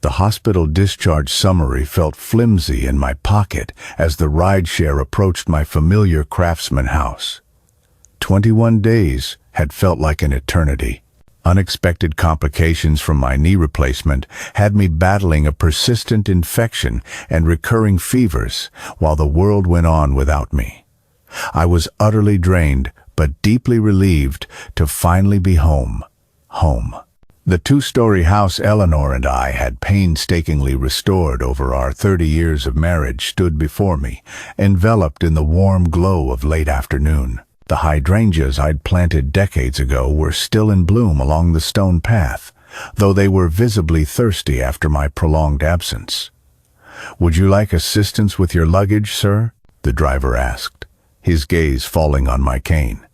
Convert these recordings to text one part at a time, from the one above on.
The hospital discharge summary felt flimsy in my pocket as the rideshare approached my familiar Craftsman house. 21 days had felt like an eternity. Unexpected complications from my knee replacement had me battling a persistent infection and recurring fevers while the world went on without me. I was utterly drained, but deeply relieved to finally be home. Home. The two-story house Eleanor and I had painstakingly restored over our 30 years of marriage stood before me, enveloped in the warm glow of late afternoon. The hydrangeas I'd planted decades ago were still in bloom along the stone path, though they were visibly thirsty after my prolonged absence. "Would you like assistance with your luggage, sir?" the driver asked, his gaze falling on my cane.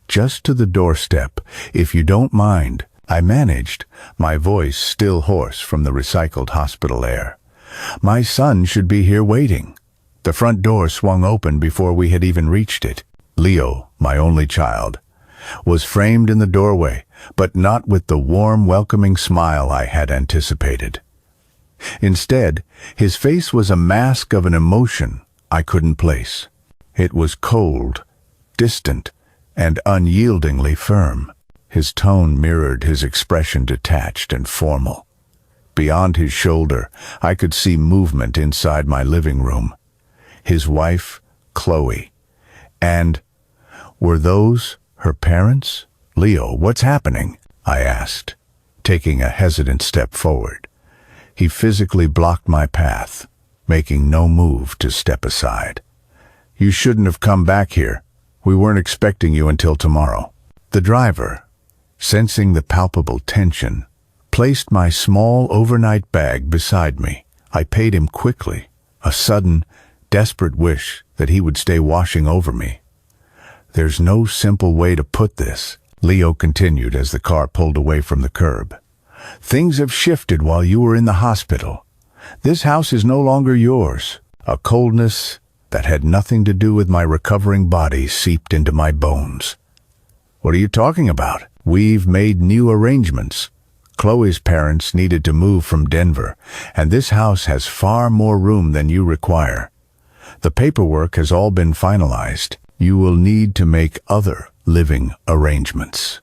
"Just to the doorstep, if you don't mind," I managed, my voice still hoarse from the recycled hospital air. "My son should be here waiting." The front door swung open before we had even reached it. Leo, my only child, was framed in the doorway, but not with the warm, welcoming smile I had anticipated. Instead, his face was a mask of an emotion I couldn't place. It was cold, distant, and unyieldingly firm. His tone mirrored his expression, detached and formal. Beyond his shoulder, I could see movement inside my living room. His wife, Chloe. And were those her parents? "Leo, what's happening?" I asked, taking a hesitant step forward. He physically blocked my path, making no move to step aside. "You shouldn't have come back here. We weren't expecting you until tomorrow." The driver, sensing the palpable tension, placed my small overnight bag beside me. I paid him quickly, a sudden, desperate wish that he would stay washing over me. "There's no simple way to put this," Leo continued as the car pulled away from the curb. "Things have shifted while you were in the hospital. This house is no longer yours." A coldness that had nothing to do with my recovering body seeped into my bones. "What are you talking about?" "We've made new arrangements. Chloe's parents needed to move from Denver, and this house has far more room than you require. The paperwork has all been finalized. You will need to make other living arrangements."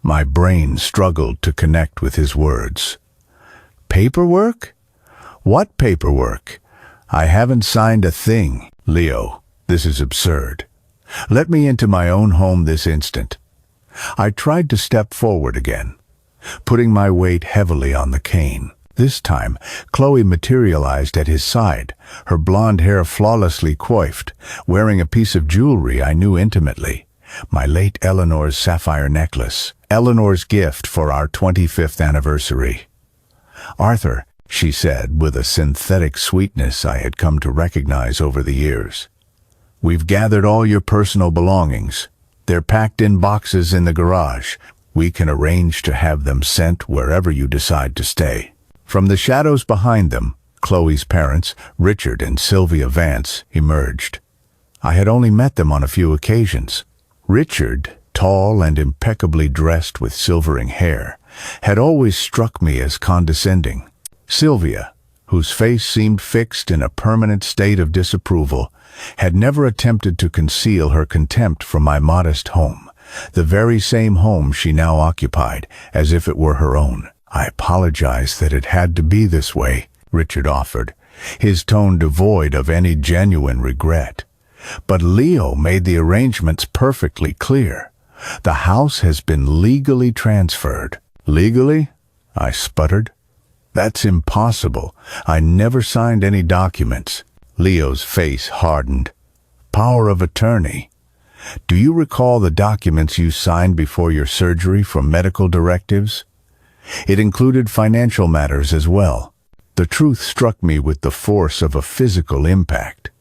My brain struggled to connect with his words. "Paperwork? What paperwork? I haven't signed a thing." "Leo, this is absurd. Let me into my own home this instant." I tried to step forward again, putting my weight heavily on the cane. This time, Chloe materialized at his side, her blonde hair flawlessly coiffed, wearing a piece of jewelry I knew intimately, my late Eleanor's sapphire necklace, Eleanor's gift for our 25th anniversary. "Arthur," she said with a synthetic sweetness I had come to recognize over the years, "we've gathered all your personal belongings. They're packed in boxes in the garage. We can arrange to have them sent wherever you decide to stay." From the shadows behind them, Chloe's parents, Richard and Sylvia Vance, emerged. I had only met them on a few occasions. Richard, tall and impeccably dressed with silvering hair, had always struck me as condescending. Sylvia, whose face seemed fixed in a permanent state of disapproval, had never attempted to conceal her contempt for my modest home, the very same home she now occupied, as if it were her own. "I apologize that it had to be this way," Richard offered, his tone devoid of any genuine regret. "But Leo made the arrangements perfectly clear. The house has been legally transferred." "Legally?" I sputtered. "That's impossible. I never signed any documents." Leo's face hardened. "Power of attorney. Do you recall the documents you signed before your surgery for medical directives? It included financial matters as well." The truth struck me with the force of a physical impact.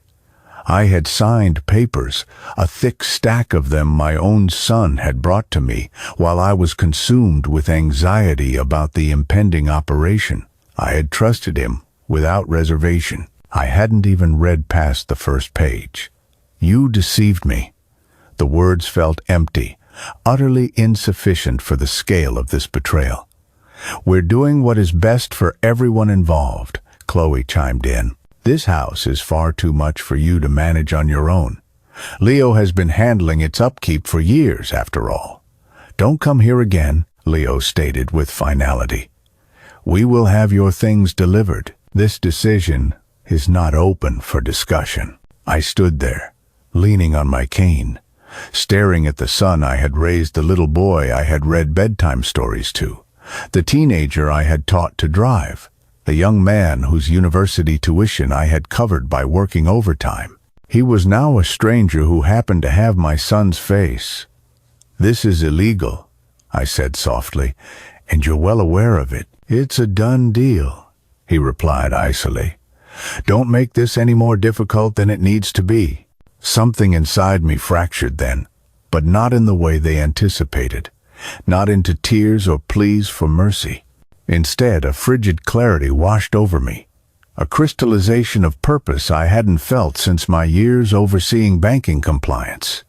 I had signed papers, a thick stack of them my own son had brought to me, while I was consumed with anxiety about the impending operation. I had trusted him without reservation. I hadn't even read past the first page. "You deceived me." The words felt empty, utterly insufficient for the scale of this betrayal. We're doing what is best for everyone involved, Chloe chimed in. This house is far too much for you to manage on your own. Leo has been handling its upkeep for years, after all. Don't come here again, Leo stated with finality. We will have your things delivered. This decision is not open for discussion. I stood there, leaning on my cane, staring at the son I had raised, the little boy I had read bedtime stories to, the teenager I had taught to drive, the young man whose university tuition I had covered by working overtime. He was now a stranger who happened to have my son's face. This is illegal, I said softly, and you're well aware of it. It's a done deal, he replied icily. Don't make this any more difficult than it needs to be. Something inside me fractured then, but not in the way they anticipated, not into tears or pleas for mercy. Instead, a frigid clarity washed over me, a crystallization of purpose I hadn't felt since my years overseeing banking compliance.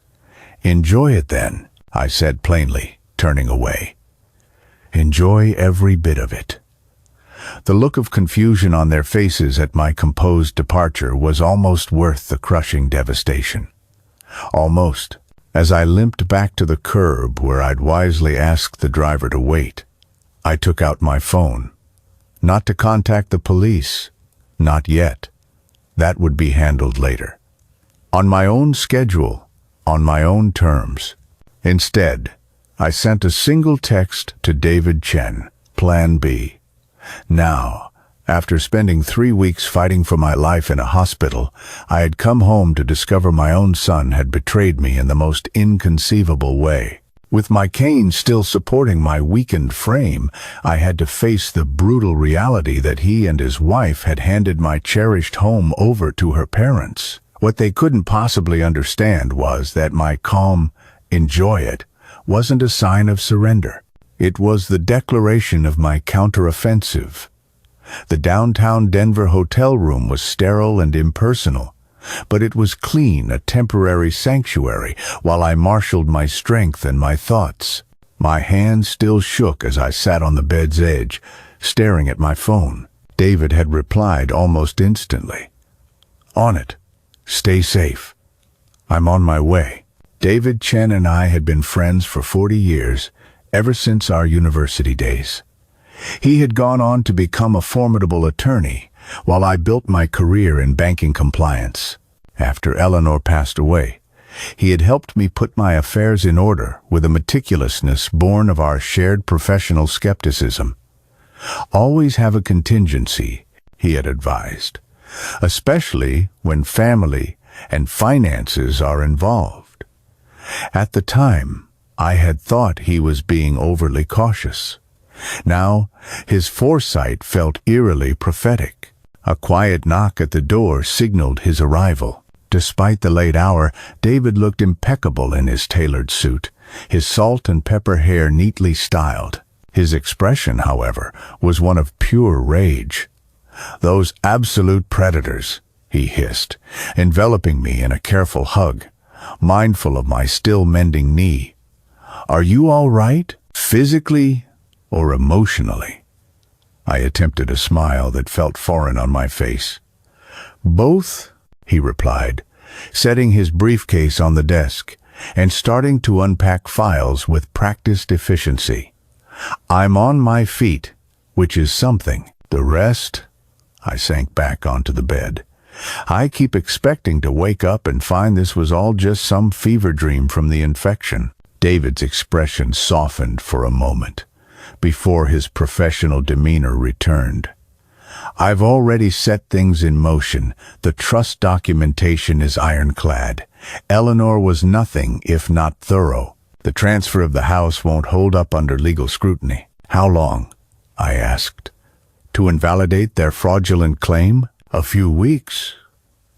Enjoy it then, I said plainly, turning away. Enjoy every bit of it. The look of confusion on their faces at my composed departure was almost worth the crushing devastation. Almost, as I limped back to the curb where I'd wisely asked the driver to wait. I took out my phone. Not to contact the police. Not yet. That would be handled later. On my own schedule, on my own terms. Instead, I sent a single text to David Chen, Plan B. Now, after spending 3 weeks fighting for my life in a hospital, I had come home to discover my own son had betrayed me in the most inconceivable way. With my cane still supporting my weakened frame, I had to face the brutal reality that he and his wife had handed my cherished home over to her parents. What they couldn't possibly understand was that my calm, enjoy it, wasn't a sign of surrender. It was the declaration of my counteroffensive. The downtown Denver hotel room was sterile and impersonal, but it was clean, a temporary sanctuary, while I marshaled my strength and my thoughts. My hands still shook as I sat on the bed's edge, staring at my phone. David had replied almost instantly. On it. Stay safe. I'm on my way. David Chen and I had been friends for 40 years, ever since our university days. He had gone on to become a formidable attorney, while I built my career in banking compliance. After Eleanor passed away, he had helped me put my affairs in order with a meticulousness born of our shared professional skepticism. Always have a contingency, he had advised, especially when family and finances are involved. At the time, I had thought he was being overly cautious. Now, his foresight felt eerily prophetic. A quiet knock at the door signaled his arrival. Despite the late hour, David looked impeccable in his tailored suit, his salt and pepper hair neatly styled. His expression, however, was one of pure rage. "Those absolute predators," he hissed, enveloping me in a careful hug, mindful of my still mending knee. "Are you all right, physically or emotionally?" I attempted a smile that felt foreign on my face. "Both," he replied, setting his briefcase on the desk and starting to unpack files with practiced efficiency. "I'm on my feet, which is something. The rest..." I sank back onto the bed. I keep expecting to wake up and find this was all just some fever dream from the infection. David's expression softened for a moment, before his professional demeanor returned. "I've already set things in motion. The trust documentation is ironclad. Eleanor was nothing if not thorough. The transfer of the house won't hold up under legal scrutiny." "How long?" I asked. "To invalidate their fraudulent claim? A few weeks.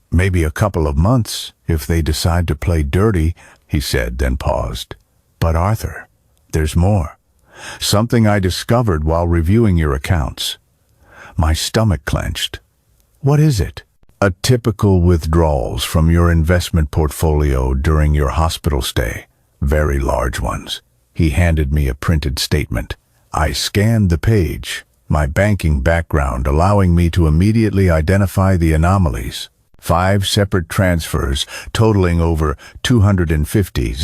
Maybe a couple of months, if they decide to play dirty," he said, then paused. "But Arthur, there's more. Something I discovered while reviewing your accounts." My stomach clenched. "What is it?" "A typical withdrawals from your investment portfolio during your hospital stay. Very large ones." He handed me a printed statement. I scanned the page, my banking background allowing me to immediately identify the anomalies. 5 separate transfers totaling over 250.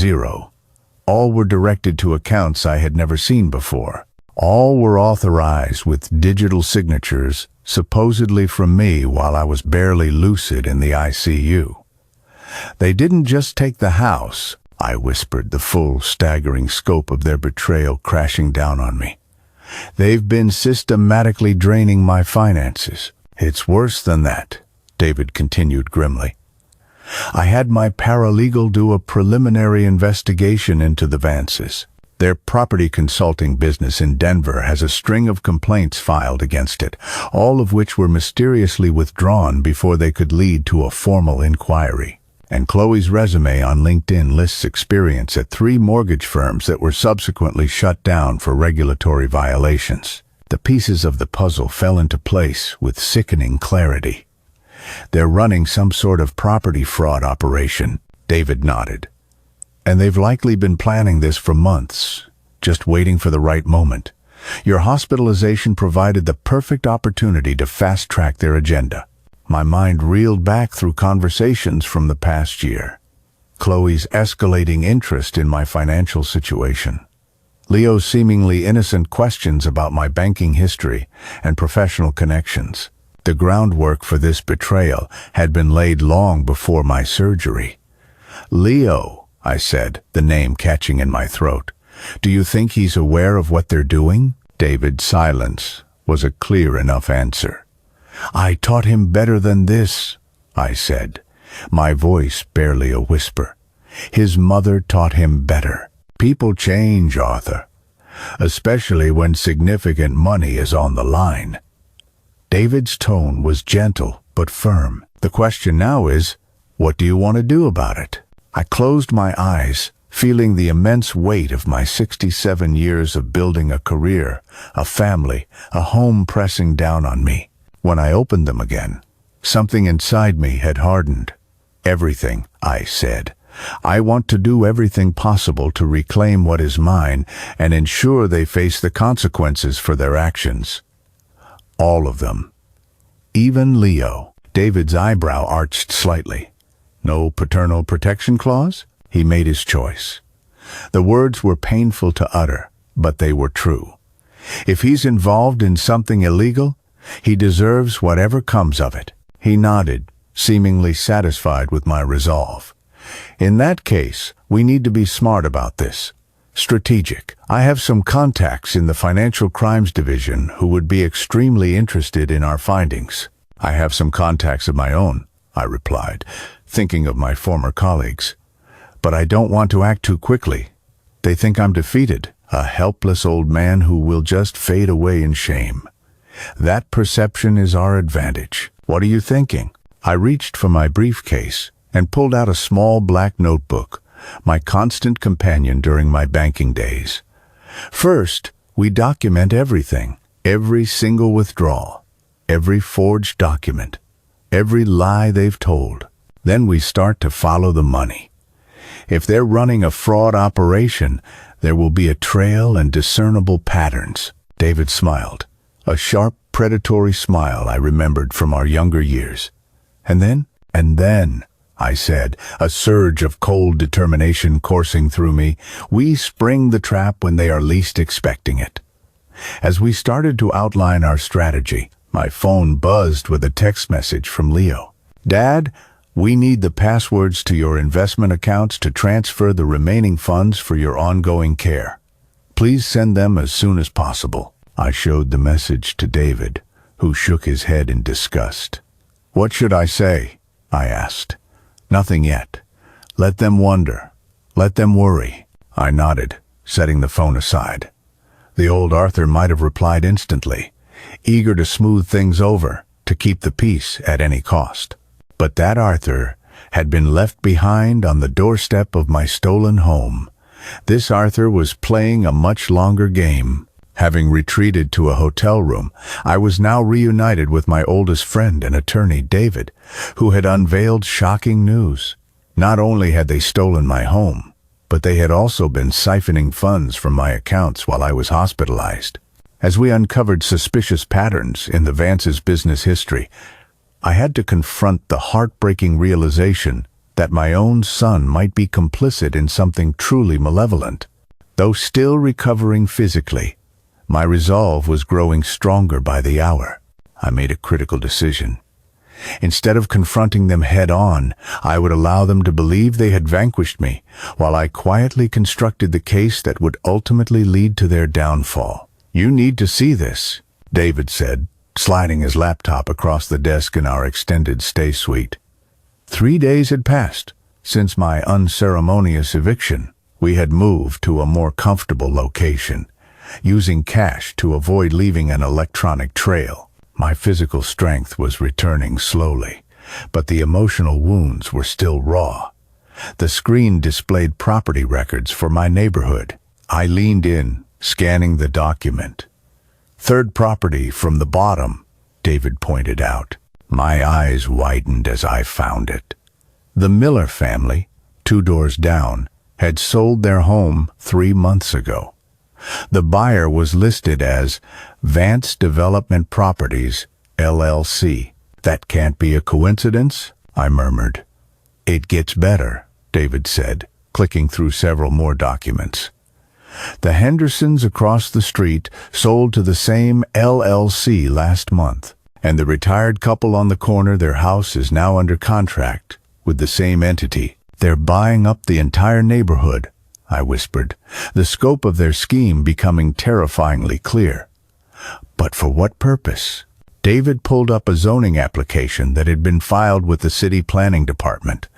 All were directed to accounts I had never seen before. All were authorized with digital signatures, supposedly from me while I was barely lucid in the ICU. They didn't just take the house, I whispered, the full, staggering scope of their betrayal crashing down on me. They've been systematically draining my finances. It's worse than that, David continued grimly. I had my paralegal do a preliminary investigation into the Vances. Their property consulting business in Denver has a string of complaints filed against it, all of which were mysteriously withdrawn before they could lead to a formal inquiry. And Chloe's resume on LinkedIn lists experience at 3 mortgage firms that were subsequently shut down for regulatory violations. The pieces of the puzzle fell into place with sickening clarity. They're running some sort of property fraud operation, David nodded. And they've likely been planning this for months, just waiting for the right moment. Your hospitalization provided the perfect opportunity to fast-track their agenda. My mind reeled back through conversations from the past year. Chloe's escalating interest in my financial situation. Leo's seemingly innocent questions about my banking history and professional connections. The groundwork for this betrayal had been laid long before my surgery. Leo, I said, the name catching in my throat. Do you think he's aware of what they're doing? David's silence was a clear enough answer. I taught him better than this, I said, my voice barely a whisper. His mother taught him better. People change, Arthur, especially when significant money is on the line. David's tone was gentle but firm. The question now is, what do you want to do about it? I closed my eyes, feeling the immense weight of my 67 years of building a career, a family, a home pressing down on me. When I opened them again, something inside me had hardened. Everything, I said. I want to do everything possible to reclaim what is mine and ensure they face the consequences for their actions. All of them. Even Leo. David's eyebrow arched slightly. No paternal protection clause? He made his choice. The words were painful to utter, but they were true. If he's involved in something illegal, he deserves whatever comes of it. He nodded, seemingly satisfied with my resolve. In that case, we need to be smart about this. Strategic. I have some contacts in the Financial Crimes Division who would be extremely interested in our findings. I have some contacts of my own, I replied, thinking of my former colleagues. But I don't want to act too quickly. They think I'm defeated, a helpless old man who will just fade away in shame. That perception is our advantage. What are you thinking? I reached for my briefcase and pulled out a small black notebook, my constant companion during my banking days. First, we document everything, every single withdrawal, every forged document, every lie they've told. Then we start to follow the money. If they're running a fraud operation, there will be a trail and discernible patterns. David smiled, a sharp, predatory smile I remembered from our younger years. And then, I said, a surge of cold determination coursing through me, we spring the trap when they are least expecting it. As we started to outline our strategy, my phone buzzed with a text message from Leo. Dad, we need the passwords to your investment accounts to transfer the remaining funds for your ongoing care. Please send them as soon as possible. I showed the message to David, who shook his head in disgust. What should I say? I asked. Nothing yet. Let them wonder. Let them worry. I nodded, setting the phone aside. The old Arthur might have replied instantly, eager to smooth things over, to keep the peace at any cost. But that Arthur had been left behind on the doorstep of my stolen home. This Arthur was playing a much longer game. Having retreated to a hotel room, I was now reunited with my oldest friend and attorney, David, who had unveiled shocking news. Not only had they stolen my home, but they had also been siphoning funds from my accounts while I was hospitalized. As we uncovered suspicious patterns in the Vance's business history, I had to confront the heartbreaking realization that my own son might be complicit in something truly malevolent. Though still recovering physically, my resolve was growing stronger by the hour. I made a critical decision. Instead of confronting them head-on, I would allow them to believe they had vanquished me, while I quietly constructed the case that would ultimately lead to their downfall. "You need to see this," David said, sliding his laptop across the desk in our extended stay suite. 3 days had passed since my unceremonious eviction. We had moved to a more comfortable location, using cash to avoid leaving an electronic trail. My physical strength was returning slowly, but the emotional wounds were still raw. The screen displayed property records for my neighborhood. I leaned in, scanning the document. "Third property from the bottom," David pointed out. My eyes widened as I found it. The Miller family, 2 doors down, had sold their home 3 months ago. The buyer was listed as Vance Development Properties, LLC. "That can't be a coincidence," I murmured. "It gets better," David said, clicking through several more documents. "The Hendersons across the street sold to the same LLC last month, and the retired couple on the corner, their house is now under contract with the same entity. They're buying up the entire neighborhood," I whispered, the scope of their scheme becoming terrifyingly clear. But for what purpose? David pulled up a zoning application that had been filed with the city planning department.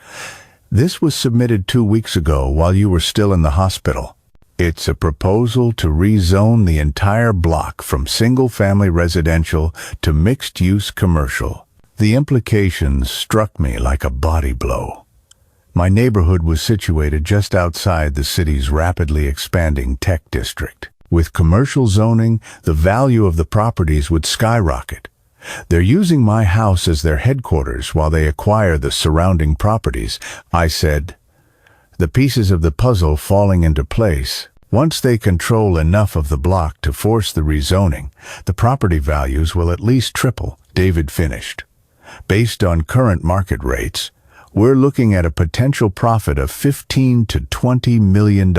"This was submitted 2 weeks ago while you were still in the hospital. It's a proposal to rezone the entire block from single-family residential to mixed-use commercial." The implications struck me like a body blow. My neighborhood was situated just outside the city's rapidly expanding tech district. With commercial zoning, the value of the properties would skyrocket. "They're using my house as their headquarters while they acquire the surrounding properties," I said, the pieces of the puzzle falling into place. "Once they control enough of the block to force the rezoning, the property values will at least triple," David finished. "Based on current market rates, we're looking at a potential profit of $15 to $20 million.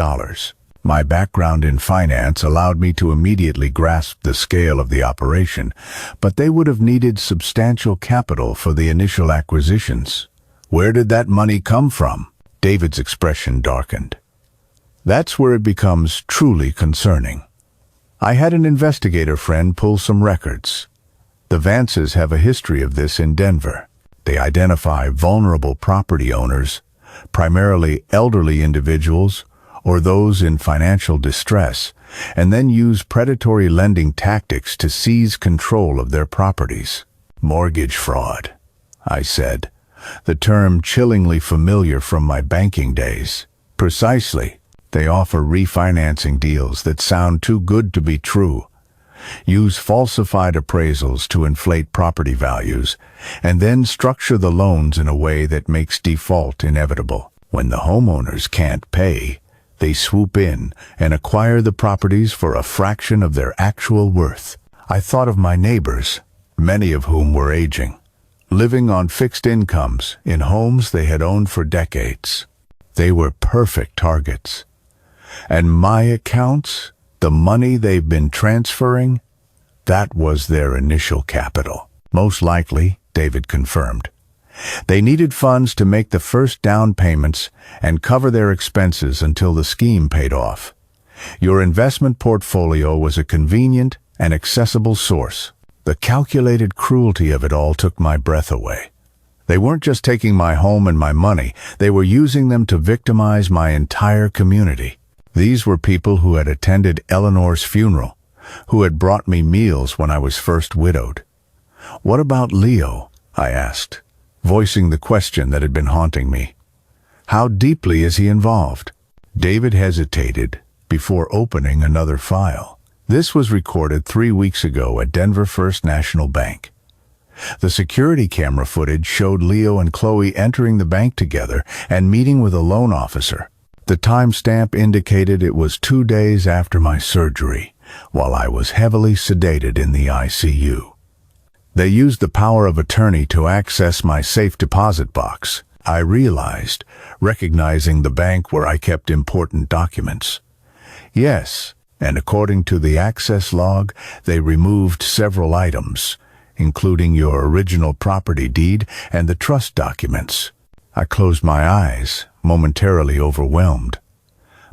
My background in finance allowed me to immediately grasp the scale of the operation, but they would have needed substantial capital for the initial acquisitions. "Where did that money come from?" David's expression darkened. "That's where it becomes truly concerning. I had an investigator friend pull some records. The Vances have a history of this in Denver. They identify vulnerable property owners, primarily elderly individuals or those in financial distress, and then use predatory lending tactics to seize control of their properties." "Mortgage fraud," I said, the term chillingly familiar from my banking days. "Precisely. They offer refinancing deals that sound too good to be true, use falsified appraisals to inflate property values, and then structure the loans in a way that makes default inevitable. When the homeowners can't pay, they swoop in and acquire the properties for a fraction of their actual worth." I thought of my neighbors, many of whom were aging, living on fixed incomes in homes they had owned for decades. They were perfect targets. And my accounts, the money they've been transferring, that was their initial capital. "Most likely," David confirmed. "They needed funds to make the first down payments and cover their expenses until the scheme paid off. Your investment portfolio was a convenient and accessible source." The calculated cruelty of it all took my breath away. They weren't just taking my home and my money, they were using them to victimize my entire community. These were people who had attended Eleanor's funeral, who had brought me meals when I was first widowed. "What about Leo?" I asked, voicing the question that had been haunting me. "How deeply is he involved?" David hesitated before opening another file. This was recorded 3 weeks ago at Denver First National Bank. The security camera footage showed Leo and Chloe entering the bank together and meeting with a loan officer. The timestamp indicated it was 2 days after my surgery, while I was heavily sedated in the ICU. They used the power of attorney to access my safe deposit box, I realized, recognizing the bank where I kept important documents. Yes, and according to the access log, they removed several items, including your original property deed and the trust documents. I closed my eyes, momentarily overwhelmed.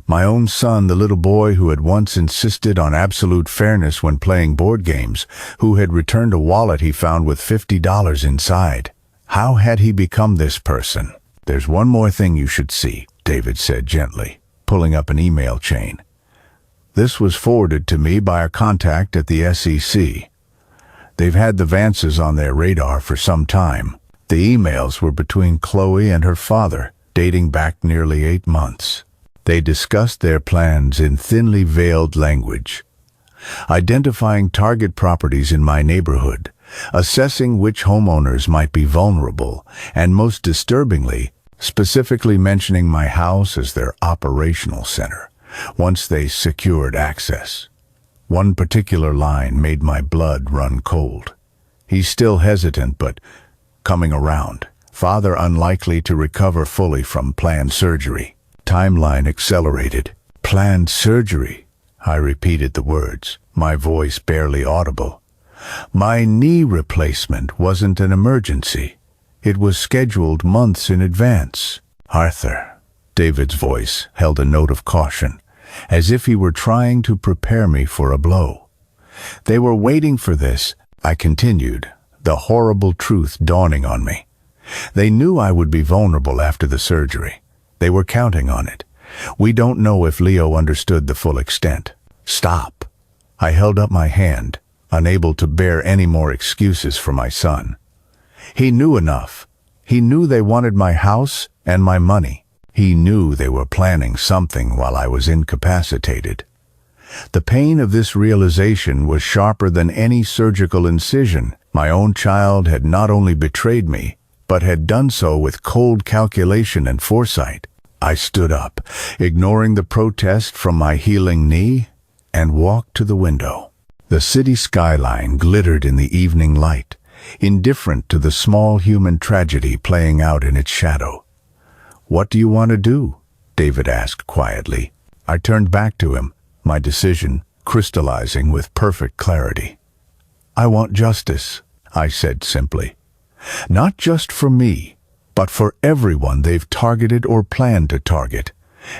My own son, the little boy who had once insisted on absolute fairness when playing board games, who had returned a wallet he found with $50 inside. How had he become this person? "There's one more thing you should see," David said gently, pulling up an email chain. This was forwarded to me by a contact at the SEC. They've had the Vances on their radar for some time. The emails were between Chloe and her father, dating back nearly 8 months. They discussed their plans in thinly veiled language, identifying target properties in my neighborhood, assessing which homeowners might be vulnerable, and most disturbingly, specifically mentioning my house as their operational center, once they secured access. One particular line made my blood run cold. "He's still hesitant, but coming around. Father unlikely to recover fully from planned surgery." Timeline accelerated. "Planned surgery?" I repeated the words, my voice barely audible. My knee replacement wasn't an emergency. It was scheduled months in advance. "Arthur," David's voice held a note of caution, as if he were trying to prepare me for a blow. "They were waiting for this," I continued, the horrible truth dawning on me. "They knew I would be vulnerable after the surgery. They were counting on it. We don't know if Leo understood the full extent." "Stop." I held up my hand, unable to bear any more excuses for my son. "He knew enough. He knew they wanted my house and my money. He knew they were planning something while I was incapacitated." The pain of this realization was sharper than any surgical incision. My own child had not only betrayed me, but had done so with cold calculation and foresight. I stood up, ignoring the protest from my healing knee, and walked to the window. The city skyline glittered in the evening light, indifferent to the small human tragedy playing out in its shadow. "What do you want to do?" David asked quietly. I turned back to him, my decision crystallizing with perfect clarity. "I want justice," I said simply. "Not just for me, but for everyone they've targeted or planned to target.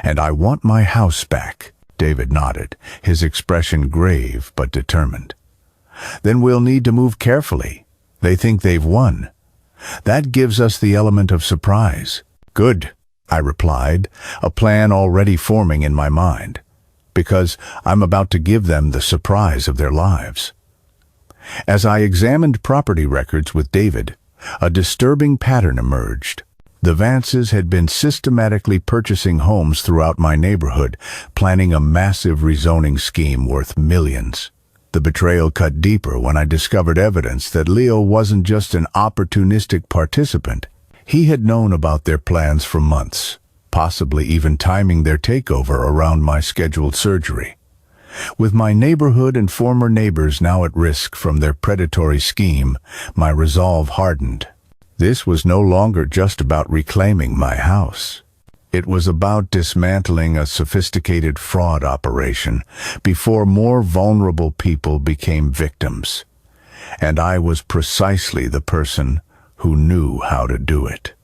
And I want my house back." David nodded, his expression grave but determined. "Then we'll need to move carefully. They think they've won. That gives us the element of surprise." "Good," I replied, a plan already forming in my mind, "because I'm about to give them the surprise of their lives." As I examined property records with David, a disturbing pattern emerged. The Vances had been systematically purchasing homes throughout my neighborhood, planning a massive rezoning scheme worth millions. The betrayal cut deeper when I discovered evidence that Leo wasn't just an opportunistic participant. He had known about their plans for months, possibly even timing their takeover around my scheduled surgery. With my neighborhood and former neighbors now at risk from their predatory scheme, my resolve hardened. This was no longer just about reclaiming my house. It was about dismantling a sophisticated fraud operation before more vulnerable people became victims. And I was precisely the person who knew how to do it.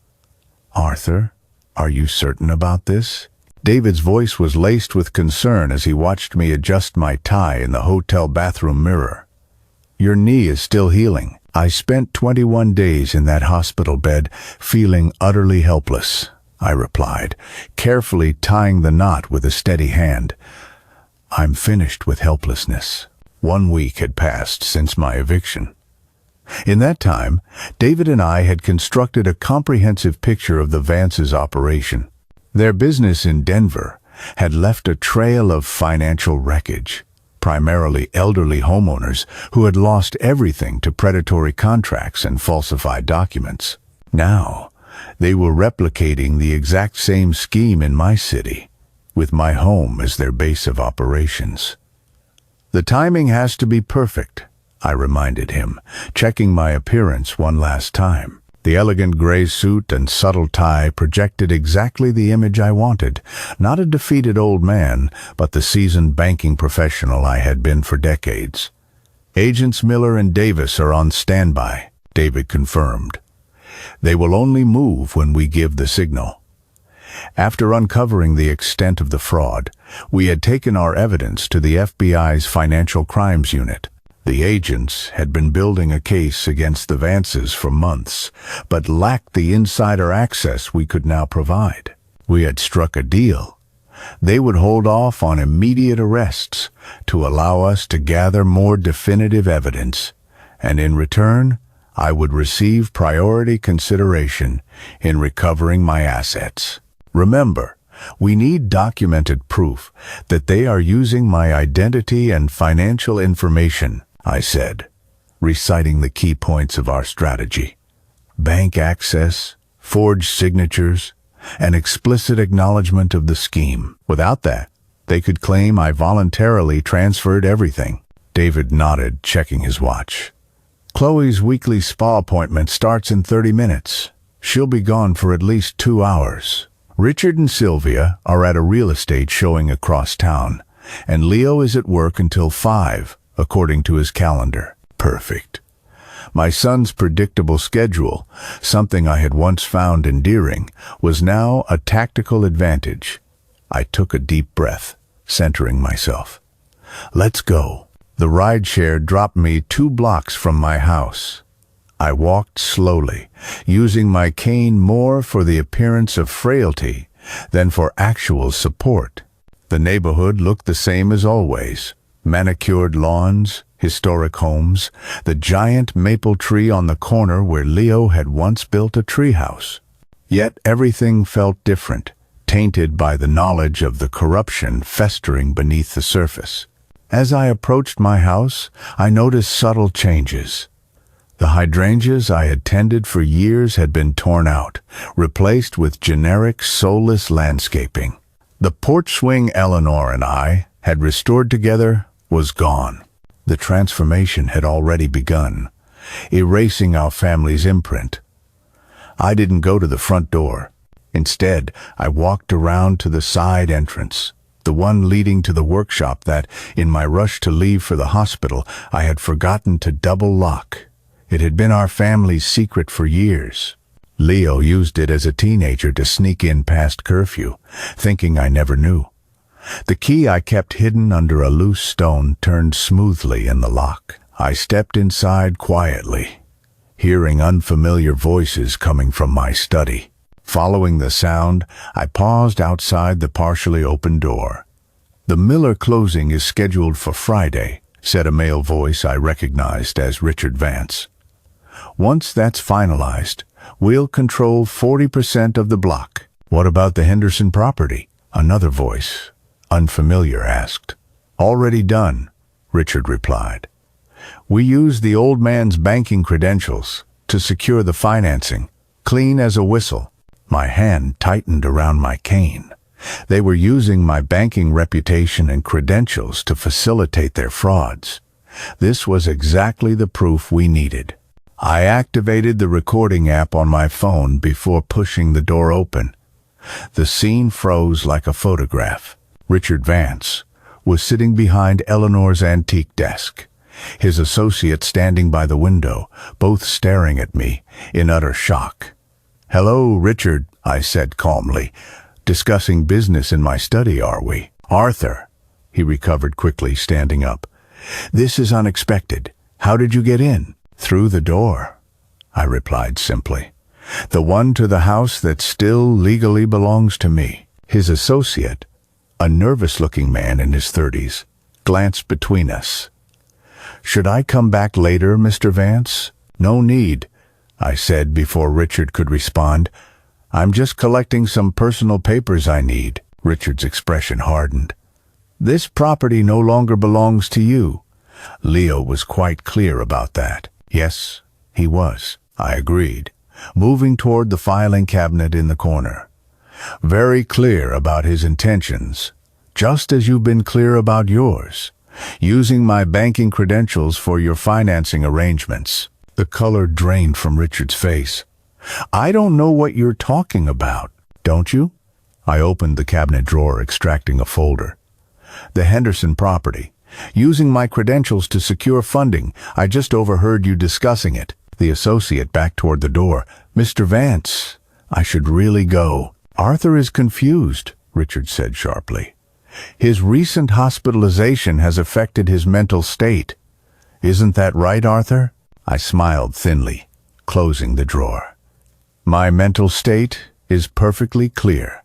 "Arthur, are you certain about this?" David's voice was laced with concern as he watched me adjust my tie in the hotel bathroom mirror. "Your knee is still healing. I spent 21 days in that hospital bed, feeling utterly helpless," I replied, carefully tying the knot with a steady hand. "I'm finished with helplessness." 1 week had passed since my eviction. In that time, David and I had constructed a comprehensive picture of the Vances' operation. Their business in Denver had left a trail of financial wreckage, primarily elderly homeowners who had lost everything to predatory contracts and falsified documents. Now, they were replicating the exact same scheme in my city, with my home as their base of operations. The timing has to be perfect, I reminded him, checking my appearance one last time. The elegant gray suit and subtle tie projected exactly the image I wanted, not a defeated old man, but the seasoned banking professional I had been for decades. Agents Miller and Davis are on standby, David confirmed. They will only move when we give the signal. After uncovering the extent of the fraud, we had taken our evidence to the FBI's Financial Crimes Unit. The agents had been building a case against the Vances for months, but lacked the insider access we could now provide. We had struck a deal. They would hold off on immediate arrests to allow us to gather more definitive evidence, and in return, I would receive priority consideration in recovering my assets. Remember, we need documented proof that they are using my identity and financial information, I said, reciting the key points of our strategy. Bank access, forged signatures, an explicit acknowledgement of the scheme. Without that, they could claim I voluntarily transferred everything. David nodded, checking his watch. Chloe's weekly spa appointment starts in 30 minutes. She'll be gone for at least 2 hours. Richard and Sylvia are at a real estate showing across town, and Leo is at work until 5, according to his calendar. Perfect. My son's predictable schedule, something I had once found endearing, was now a tactical advantage. I took a deep breath, centering myself. Let's go. The rideshare dropped me 2 blocks from my house. I walked slowly, using my cane more for the appearance of frailty than for actual support. The neighborhood looked the same as always. Manicured lawns, historic homes, the giant maple tree on the corner where Leo had once built a treehouse. Yet everything felt different, tainted by the knowledge of the corruption festering beneath the surface. As I approached my house, I noticed subtle changes. The hydrangeas I had tended for years had been torn out, replaced with generic, soulless landscaping. The porch swing Eleanor and I had restored together was gone. The transformation had already begun, erasing our family's imprint. I didn't go to the front door. Instead, I walked around to the side entrance, the one leading to the workshop that, in my rush to leave for the hospital, I had forgotten to double lock. It had been our family's secret for years. Leo used it as a teenager to sneak in past curfew, thinking I never knew. The key I kept hidden under a loose stone turned smoothly in the lock. I stepped inside quietly, hearing unfamiliar voices coming from my study. Following the sound, I paused outside the partially open door. "The Miller closing is scheduled for Friday," said a male voice I recognized as Richard Vance. "Once that's finalized, we'll control 40% of the block." "What about the Henderson property?" another voice, unfamiliar, asked. "Already done," Richard replied. "We used the old man's banking credentials to secure the financing, clean as a whistle." My hand tightened around my cane. They were using my banking reputation and credentials to facilitate their frauds. This was exactly the proof we needed. I activated the recording app on my phone before pushing the door open. The scene froze like a photograph. Richard Vance was sitting behind Eleanor's antique desk, his associate standing by the window, both staring at me in utter shock. "Hello, Richard," I said calmly. "Discussing business in my study, are we?" "Arthur," he recovered quickly, standing up. "This is unexpected. How did you get in?" "Through the door," I replied simply. "The one to the house that still legally belongs to me." His associate, a nervous-looking man in his 30s, glanced between us. "Should I come back later, Mr. Vance?" "No need," I said before Richard could respond. "I'm just collecting some personal papers I need." Richard's expression hardened. "This property no longer belongs to you." Leo was quite clear about that. Yes, he was, I agreed, moving toward the filing cabinet in the corner. Very clear about his intentions, just as you've been clear about yours, using my banking credentials for your financing arrangements. The color drained from Richard's face. I don't know what you're talking about, don't you? I opened the cabinet drawer, extracting a folder. The Henderson property. Using my credentials to secure funding. I just overheard you discussing it. The associate backed toward the door. Mr. Vance, I should really go. Arthur is confused, Richard said sharply. His recent hospitalization has affected his mental state. Isn't that right, Arthur? I smiled thinly, closing the drawer. My mental state is perfectly clear.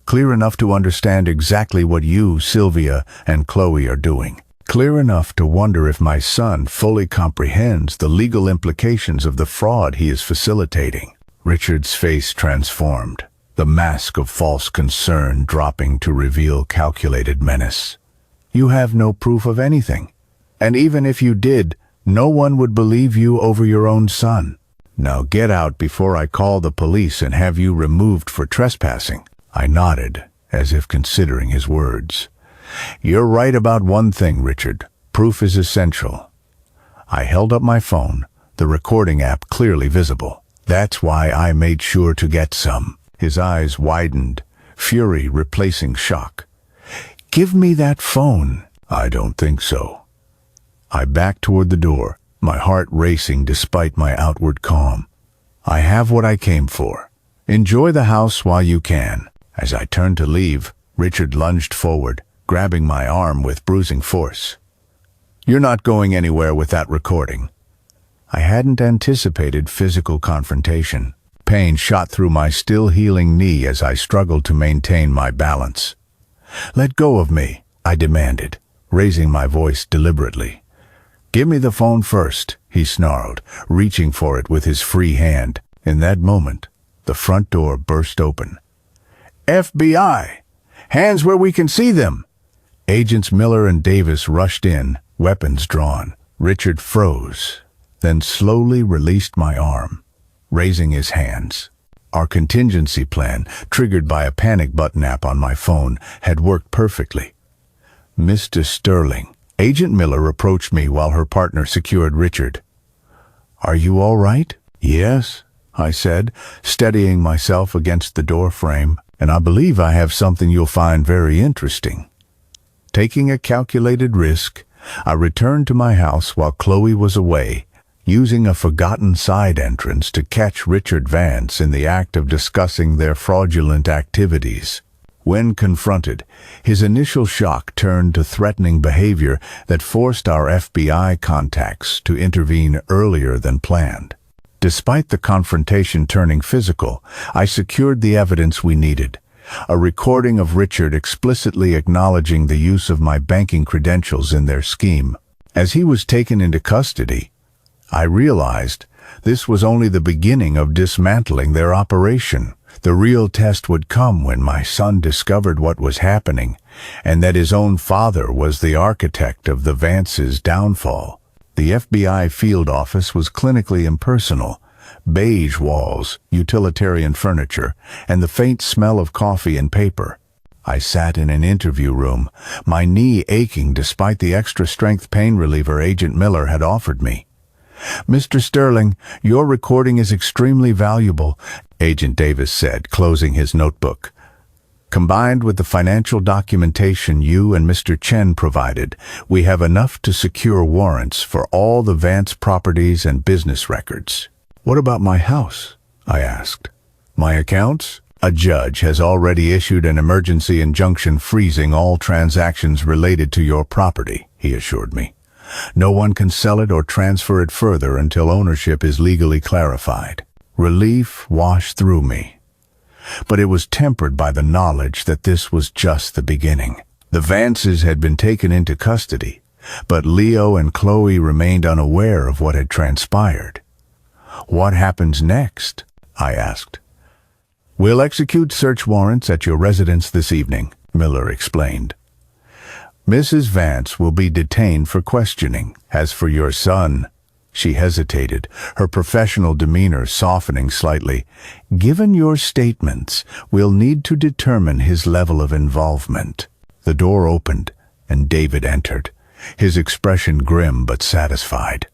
Clear enough to understand exactly what you, Sylvia, and Chloe are doing. Clear enough to wonder if my son fully comprehends the legal implications of the fraud he is facilitating. Richard's face transformed, the mask of false concern dropping to reveal calculated menace. You have no proof of anything, and even if you did, no one would believe you over your own son. Now get out before I call the police and have you removed for trespassing. I nodded, as if considering his words. You're right about one thing, Richard. Proof is essential. I held up my phone, the recording app clearly visible. That's why I made sure to get some. His eyes widened, fury replacing shock. Give me that phone. I don't think so. I backed toward the door, my heart racing despite my outward calm. I have what I came for. Enjoy the house while you can. As I turned to leave, Richard lunged forward, grabbing my arm with bruising force. You're not going anywhere with that recording. I hadn't anticipated physical confrontation. Pain shot through my still-healing knee as I struggled to maintain my balance. Let go of me, I demanded, raising my voice deliberately. Give me the phone first, he snarled, reaching for it with his free hand. In that moment, the front door burst open. FBI! Hands where we can see them! Agents Miller and Davis rushed in, weapons drawn. Richard froze, then slowly released my arm, raising his hands. Our contingency plan, triggered by a panic button app on my phone, had worked perfectly. Mr. Sterling, Agent Miller approached me while her partner secured Richard. Are you all right? Yes, I said, steadying myself against the door frame. And I believe I have something you'll find very interesting. Taking a calculated risk, I returned to my house while Chloe was away, using a forgotten side entrance to catch Richard Vance in the act of discussing their fraudulent activities. When confronted, his initial shock turned to threatening behavior that forced our FBI contacts to intervene earlier than planned. Despite the confrontation turning physical, I secured the evidence we needed. A recording of Richard explicitly acknowledging the use of my banking credentials in their scheme. As he was taken into custody, I realized this was only the beginning of dismantling their operation. The real test would come when my son discovered what was happening, and that his own father was the architect of the Vance's downfall. The FBI field office was clinically impersonal. Beige walls, utilitarian furniture, and the faint smell of coffee and paper. I sat in an interview room, my knee aching despite the extra-strength pain reliever Agent Miller had offered me. Mr. Sterling, your recording is extremely valuable, Agent Davis said, closing his notebook. Combined with the financial documentation you and Mr. Chen provided, we have enough to secure warrants for all the Vance properties and business records. What about my house? I asked. My accounts? A judge has already issued an emergency injunction freezing all transactions related to your property, he assured me. No one can sell it or transfer it further until ownership is legally clarified. Relief washed through me. But it was tempered by the knowledge that this was just the beginning. The Vances had been taken into custody, but Leo and Chloe remained unaware of what had transpired. What happens next? I asked. We'll execute search warrants at your residence this evening, Miller explained. Mrs. Vance will be detained for questioning. As for your son, She hesitated, her professional demeanor softening slightly. "Given your statements, we'll need to determine his level of involvement." The door opened, and David entered, his expression grim but satisfied.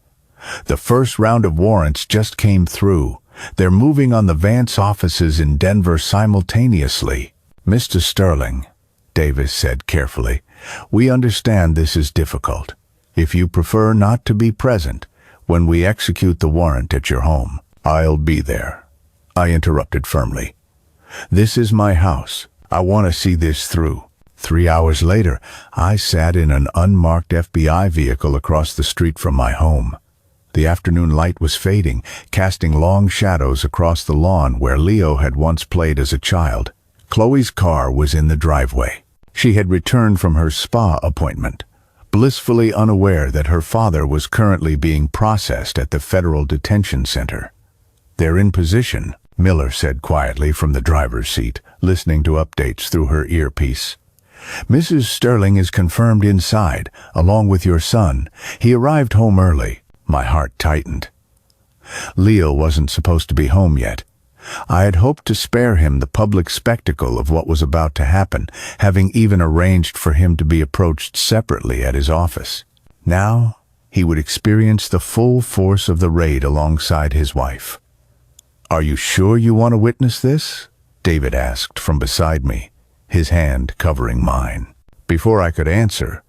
"The first round of warrants just came through. They're moving on the Vance offices in Denver simultaneously." "Mr. Sterling," Davis said carefully, "we understand this is difficult. If you prefer not to be present when we execute the warrant at your home, I'll be there." I interrupted firmly. "This is my house. I want to see this through." 3 hours later, I sat in an unmarked FBI vehicle across the street from my home. The afternoon light was fading, casting long shadows across the lawn where Leo had once played as a child. Chloe's car was in the driveway. She had returned from her spa appointment, blissfully unaware that her father was currently being processed at the federal detention center. "They're in position," Miller said quietly from the driver's seat, listening to updates through her earpiece. "Mrs. Sterling is confirmed inside, along with your son. He arrived home early." My heart tightened. Leo wasn't supposed to be home yet. I had hoped to spare him the public spectacle of what was about to happen, having even arranged for him to be approached separately at his office. Now, he would experience the full force of the raid alongside his wife. "Are you sure you want to witness this?" David asked from beside me, his hand covering mine. Before I could answer,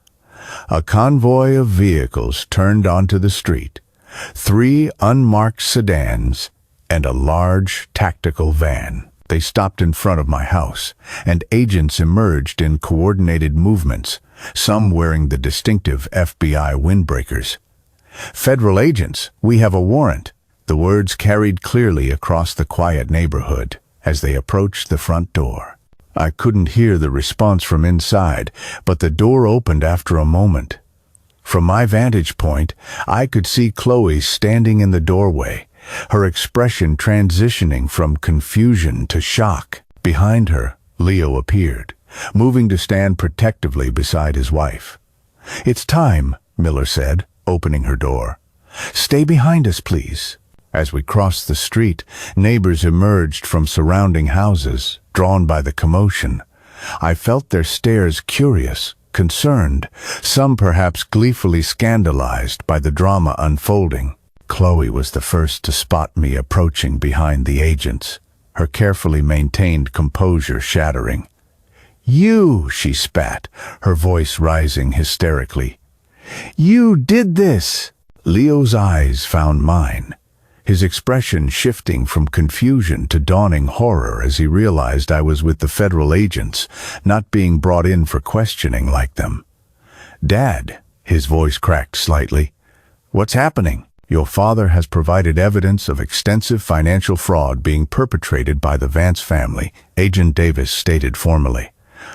a convoy of vehicles turned onto the street, 3 unmarked sedans and a large tactical van. They stopped in front of my house, and agents emerged in coordinated movements, some wearing the distinctive FBI windbreakers. "Federal agents, we have a warrant." The words carried clearly across the quiet neighborhood as they approached the front door. I couldn't hear the response from inside, but the door opened after a moment. From my vantage point, I could see Chloe standing in the doorway, her expression transitioning from confusion to shock. Behind her, Leo appeared, moving to stand protectively beside his wife. "It's time," Miller said, opening her door. "Stay behind us, please." As we crossed the street, neighbors emerged from surrounding houses, drawn by the commotion. I felt their stares curious, concerned, some perhaps gleefully scandalized by the drama unfolding. Chloe was the first to spot me approaching behind the agents, her carefully maintained composure shattering. "You," she spat, her voice rising hysterically. "You did this!" Leo's eyes found mine, his expression shifting from confusion to dawning horror as he realized I was with the federal agents, not being brought in for questioning like them. "Dad," his voice cracked slightly, "what's happening?" "Your father has provided evidence of extensive financial fraud being perpetrated by the Vance family," Agent Davis stated formally.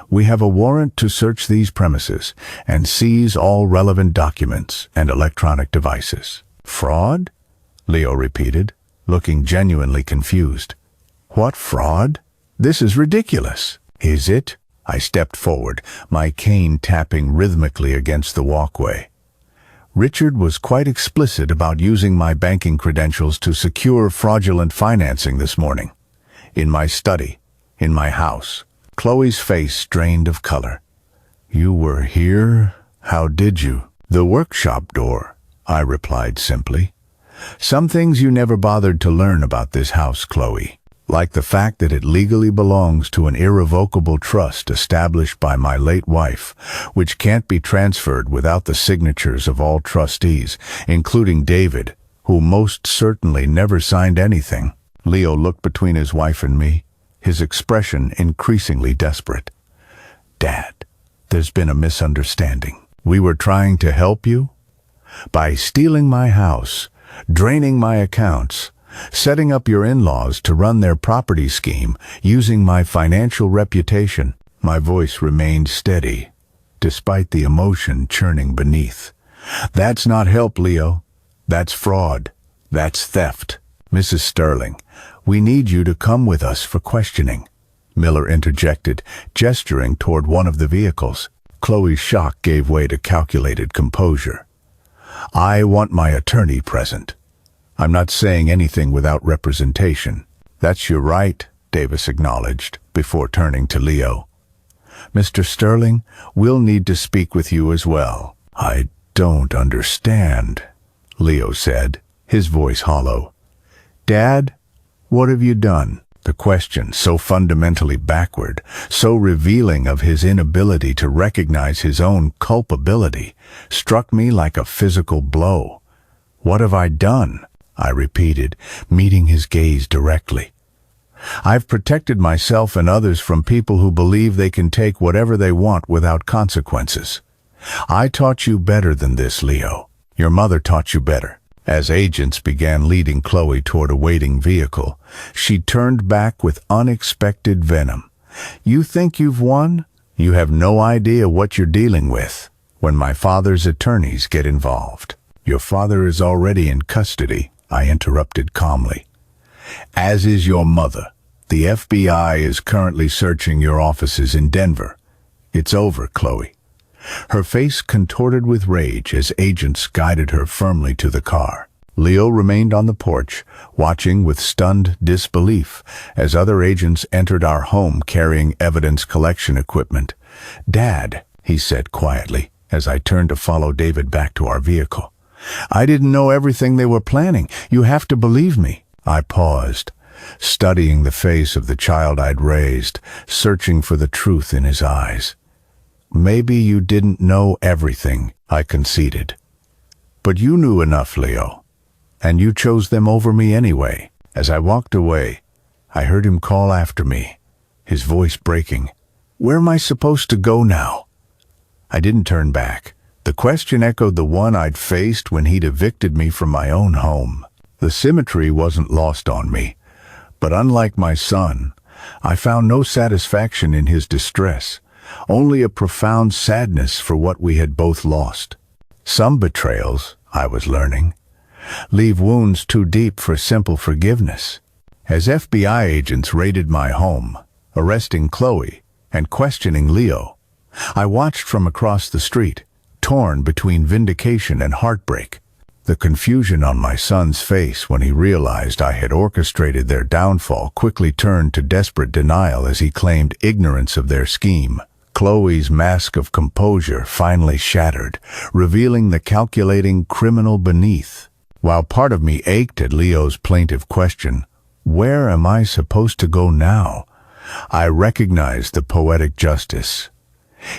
"We have a warrant to search these premises and seize all relevant documents and electronic devices." "Fraud?" Leo repeated, looking genuinely confused. "What fraud? This is ridiculous." "Is it?" I stepped forward, my cane tapping rhythmically against the walkway. "Richard was quite explicit about using my banking credentials to secure fraudulent financing this morning. In my study, in my house." Chloe's face drained of color. "You were here? How did you?" "The workshop door," I replied simply. "Some things you never bothered to learn about this house, Chloe. Like the fact that it legally belongs to an irrevocable trust established by my late wife, which can't be transferred without the signatures of all trustees, including David, who most certainly never signed anything." Leo looked between his wife and me, his expression increasingly desperate. "Dad, there's been a misunderstanding. We were trying to help you by stealing my house, draining my accounts, setting up your in-laws to run their property scheme, using my financial reputation." My voice remained steady, despite the emotion churning beneath. "That's not help, Leo. That's fraud. That's theft." "Mrs. Sterling, we need you to come with us for questioning," Miller interjected, gesturing toward one of the vehicles. Chloe's shock gave way to calculated composure. I want my attorney present. I'm not saying anything without representation. That's your right, Davis acknowledged, before turning to Leo. Mr. Sterling, we'll need to speak with you as well. I don't understand, Leo said, his voice hollow. Dad, what have you done? The question, so fundamentally backward, so revealing of his inability to recognize his own culpability, struck me like a physical blow. What have I done? I repeated, meeting his gaze directly. I've protected myself and others from people who believe they can take whatever they want without consequences. I taught you better than this, Leo. Your mother taught you better. As agents began leading Chloe toward a waiting vehicle, she turned back with unexpected venom. You think you've won? You have no idea what you're dealing with when my father's attorneys get involved. Your father is already in custody, I interrupted calmly. As is your mother. The FBI is currently searching your offices in Denver. It's over, Chloe. Her face contorted with rage as agents guided her firmly to the car. Leo remained on the porch, watching with stunned disbelief as other agents entered our home carrying evidence collection equipment. Dad, he said quietly, as I turned to follow David back to our vehicle. I didn't know everything they were planning. You have to believe me. I paused, studying the face of the child I'd raised, searching for the truth in his eyes. Maybe you didn't know everything, I conceded. But you knew enough, Leo. And you chose them over me anyway. As I walked away, I heard him call after me, his voice breaking. Where am I supposed to go now? I didn't turn back. The question echoed the one I'd faced when he'd evicted me from my own home. The symmetry wasn't lost on me. But unlike my son, I found no satisfaction in his distress, only a profound sadness for what we had both lost. Some betrayals, I was learning, leave wounds too deep for simple forgiveness. As FBI agents raided my home, arresting Chloe and questioning Leo, I watched from across the street, torn between vindication and heartbreak. The confusion on my son's face when he realized I had orchestrated their downfall quickly turned to desperate denial as he claimed ignorance of their scheme. Chloe's mask of composure finally shattered, revealing the calculating criminal beneath. While part of me ached at Leo's plaintive question, "Where am I supposed to go now?" I recognized the poetic justice.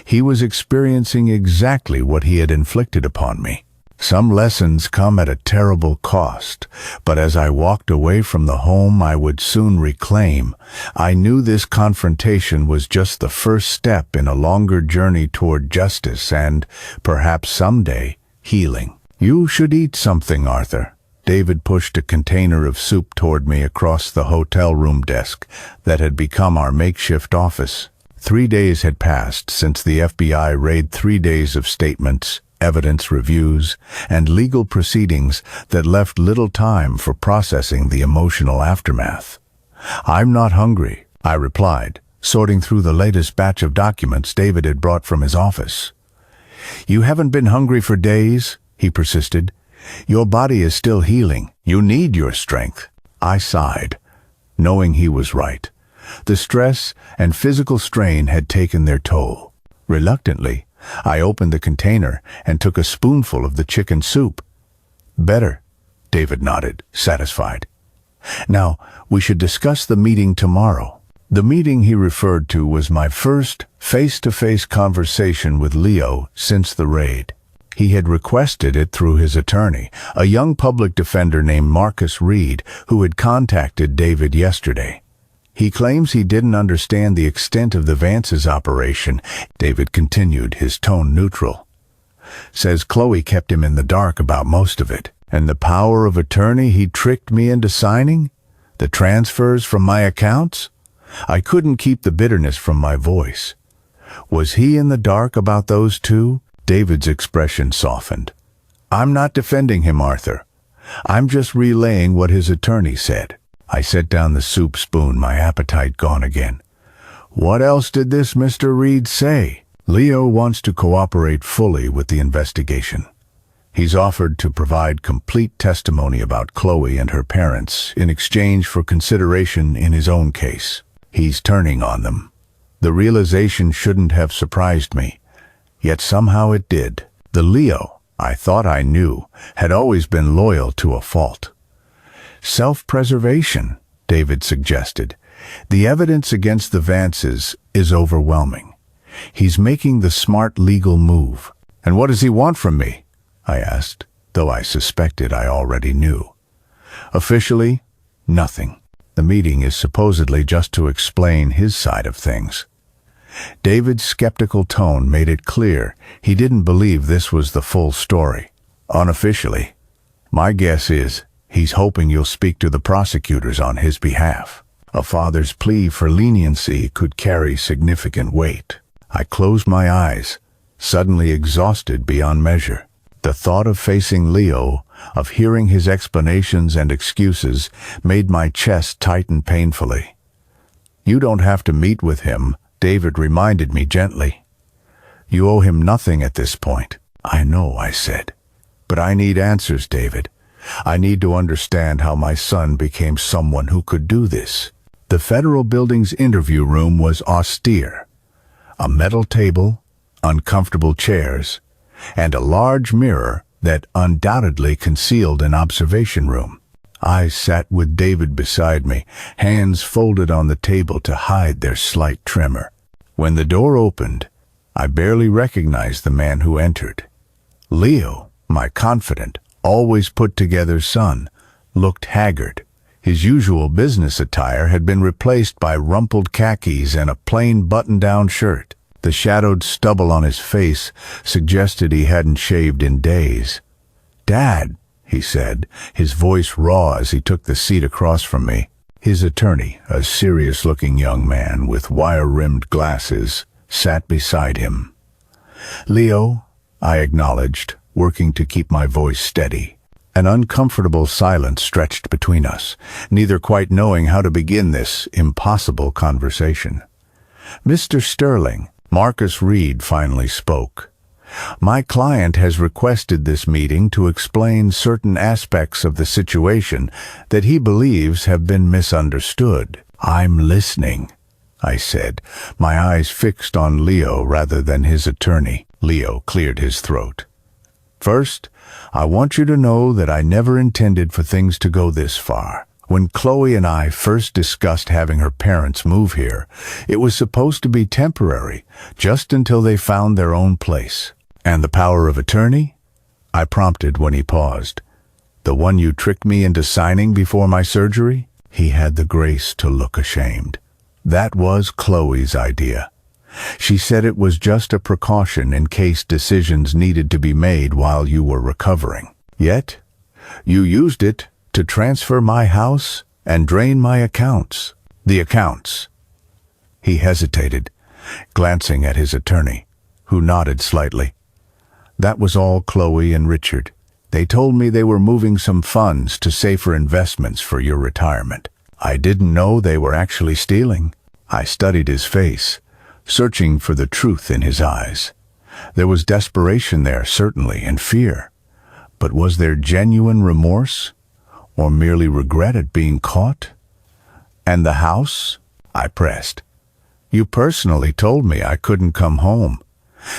He was experiencing exactly what he had inflicted upon me. Some lessons come at a terrible cost, but as I walked away from the home I would soon reclaim, I knew this confrontation was just the first step in a longer journey toward justice and, perhaps someday, healing. You should eat something, Arthur. David pushed a container of soup toward me across the hotel room desk that had become our makeshift office. 3 days had passed since the FBI raid, 3 days of statements, evidence reviews, and legal proceedings that left little time for processing the emotional aftermath. I'm not hungry, I replied, sorting through the latest batch of documents David had brought from his office. You haven't been hungry for days, he persisted. Your body is still healing. You need your strength. I sighed, knowing he was right. The stress and physical strain had taken their toll. Reluctantly, I opened the container and took a spoonful of the chicken soup. Better, David nodded, satisfied. Now, we should discuss the meeting tomorrow. The meeting he referred to was my first face-to-face conversation with Leo since the raid. He had requested it through his attorney, a young public defender named Marcus Reed, who had contacted David yesterday. He claims he didn't understand the extent of the Vance's operation. David continued, his tone neutral. Says Chloe kept him in the dark about most of it. And the power of attorney he tricked me into signing? The transfers from my accounts? I couldn't keep the bitterness from my voice. Was he in the dark about those too? David's expression softened. I'm not defending him, Arthur. I'm just relaying what his attorney said. I set down the soup spoon, my appetite gone again. What else did this Mr. Reed say? Leo wants to cooperate fully with the investigation. He's offered to provide complete testimony about Chloe and her parents in exchange for consideration in his own case. He's turning on them. The realization shouldn't have surprised me, yet somehow it did. The Leo I thought I knew had always been loyal to a fault. Self-preservation, David suggested. The evidence against the Vances is overwhelming. He's making the smart legal move. And what does he want from me? I asked, though I suspected I already knew. Officially, nothing. The meeting is supposedly just to explain his side of things. David's skeptical tone made it clear he didn't believe this was the full story. Unofficially, my guess is he's hoping you'll speak to the prosecutors on his behalf. A father's plea for leniency could carry significant weight. I closed my eyes, suddenly exhausted beyond measure. The thought of facing Leo, of hearing his explanations and excuses, made my chest tighten painfully. "You don't have to meet with him," David reminded me gently. "You owe him nothing at this point." "I know," I said. "But I need answers, David. I need to understand how my son became someone who could do this." The federal building's interview room was austere. A metal table, uncomfortable chairs, and a large mirror that undoubtedly concealed an observation room. I sat with David beside me, hands folded on the table to hide their slight tremor. When the door opened, I barely recognized the man who entered. Leo, my confident, always put-together son, looked haggard. His usual business attire had been replaced by rumpled khakis and a plain button-down shirt. The shadowed stubble on his face suggested he hadn't shaved in days. "Dad," he said, his voice raw as he took the seat across from me. His attorney, a serious-looking young man with wire-rimmed glasses, sat beside him. "Leo," I acknowledged, working to keep my voice steady. An uncomfortable silence stretched between us, neither quite knowing how to begin this impossible conversation. "Mr. Sterling," Marcus Reed finally spoke. "My client has requested this meeting to explain certain aspects of the situation that he believes have been misunderstood." "I'm listening," I said, my eyes fixed on Leo rather than his attorney. Leo cleared his throat. "First, I want you to know that I never intended for things to go this far. When Chloe and I first discussed having her parents move here, it was supposed to be temporary, just until they found their own place." "And the power of attorney?" I prompted when he paused. "The one you tricked me into signing before my surgery?" He had the grace to look ashamed. "That was Chloe's idea. She said it was just a precaution in case decisions needed to be made while you were recovering. Yet, you used it to transfer my house and drain my accounts." "The accounts?" He hesitated, glancing at his attorney, who nodded slightly. "That was all Chloe and Richard. They told me they were moving some funds to safer investments for your retirement. I didn't know they were actually stealing." I studied his face, searching for the truth in his eyes. There was desperation there, certainly, and fear. But was there genuine remorse, or merely regret at being caught? "And the house?" I pressed. "You personally told me I couldn't come home.